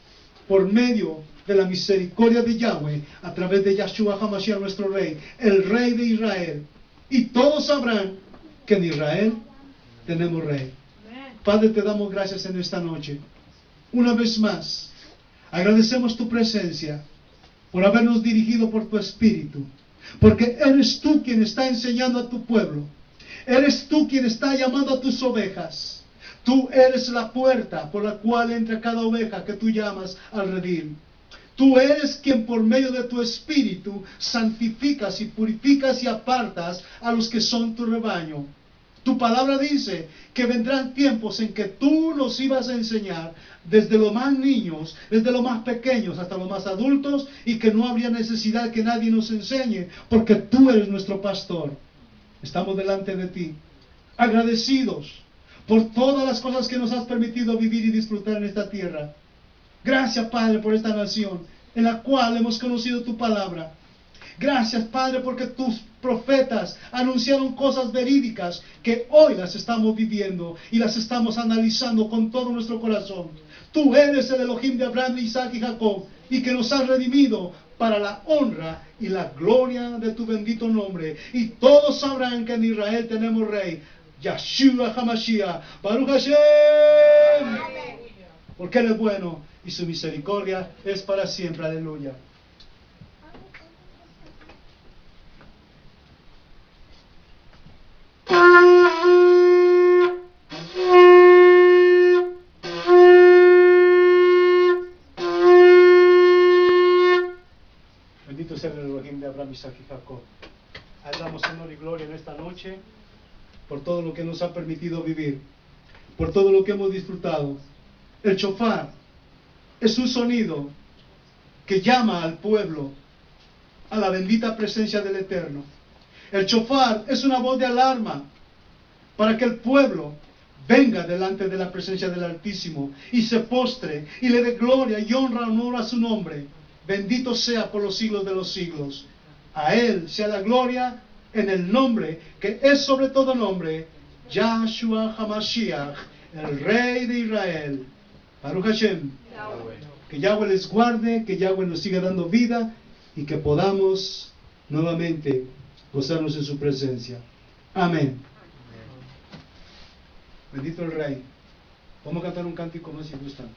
[SPEAKER 1] por medio de la misericordia de Yahweh, a través de Yahshua HaMashiach, nuestro Rey, el Rey de Israel. Y todos sabrán que en Israel tenemos Rey. Padre, te damos gracias en esta noche. Una vez más, agradecemos tu presencia por habernos dirigido por tu Espíritu, porque eres tú quien está enseñando a tu pueblo. Eres tú quien está llamando a tus ovejas. Tú eres la puerta por la cual entra cada oveja que tú llamas al redil. Tú eres quien por medio de tu Espíritu santificas y purificas y apartas a los que son tu rebaño. Tu palabra dice que vendrán tiempos en que tú nos ibas a enseñar desde los más niños, desde los más pequeños hasta los más adultos, y que no habría necesidad que nadie nos enseñe, porque tú eres nuestro pastor. Estamos delante de ti, agradecidos por todas las cosas que nos has permitido vivir y disfrutar en esta tierra. Gracias, Padre, por esta nación en la cual hemos conocido tu palabra. Gracias, Padre, porque tus profetas anunciaron cosas verídicas que hoy las estamos viviendo y las estamos analizando con todo nuestro corazón. Tú eres el Elohim de Abraham, de Isaac y Jacob, y que nos has redimido para la honra y la gloria de tu bendito nombre. Y todos sabrán que en Israel tenemos Rey, Yahshua HaMashiach, Baruch Hashem, porque Él es bueno y su misericordia es para siempre. Aleluya. Bendito sea el Elohim de Abraham, Isaac y Jacob. A Él damos honor y gloria en esta noche por todo lo que nos ha permitido vivir, por todo lo que hemos disfrutado. El shofar es un sonido que llama al pueblo a la bendita presencia del Eterno. El shofar es una voz de alarma para que el pueblo venga delante de la presencia del Altísimo y se postre y le dé gloria y honor a su nombre. Bendito sea por los siglos de los siglos. A Él sea la gloria en el nombre que es sobre todo nombre, Yahshua HaMashiach, el Rey de Israel. Baruch Hashem. Que Yahweh les guarde, que Yahweh nos siga dando vida y que podamos nuevamente gozarnos en su presencia. Amén. Bendito el Rey. Vamos a cantar un cántico más si gustan.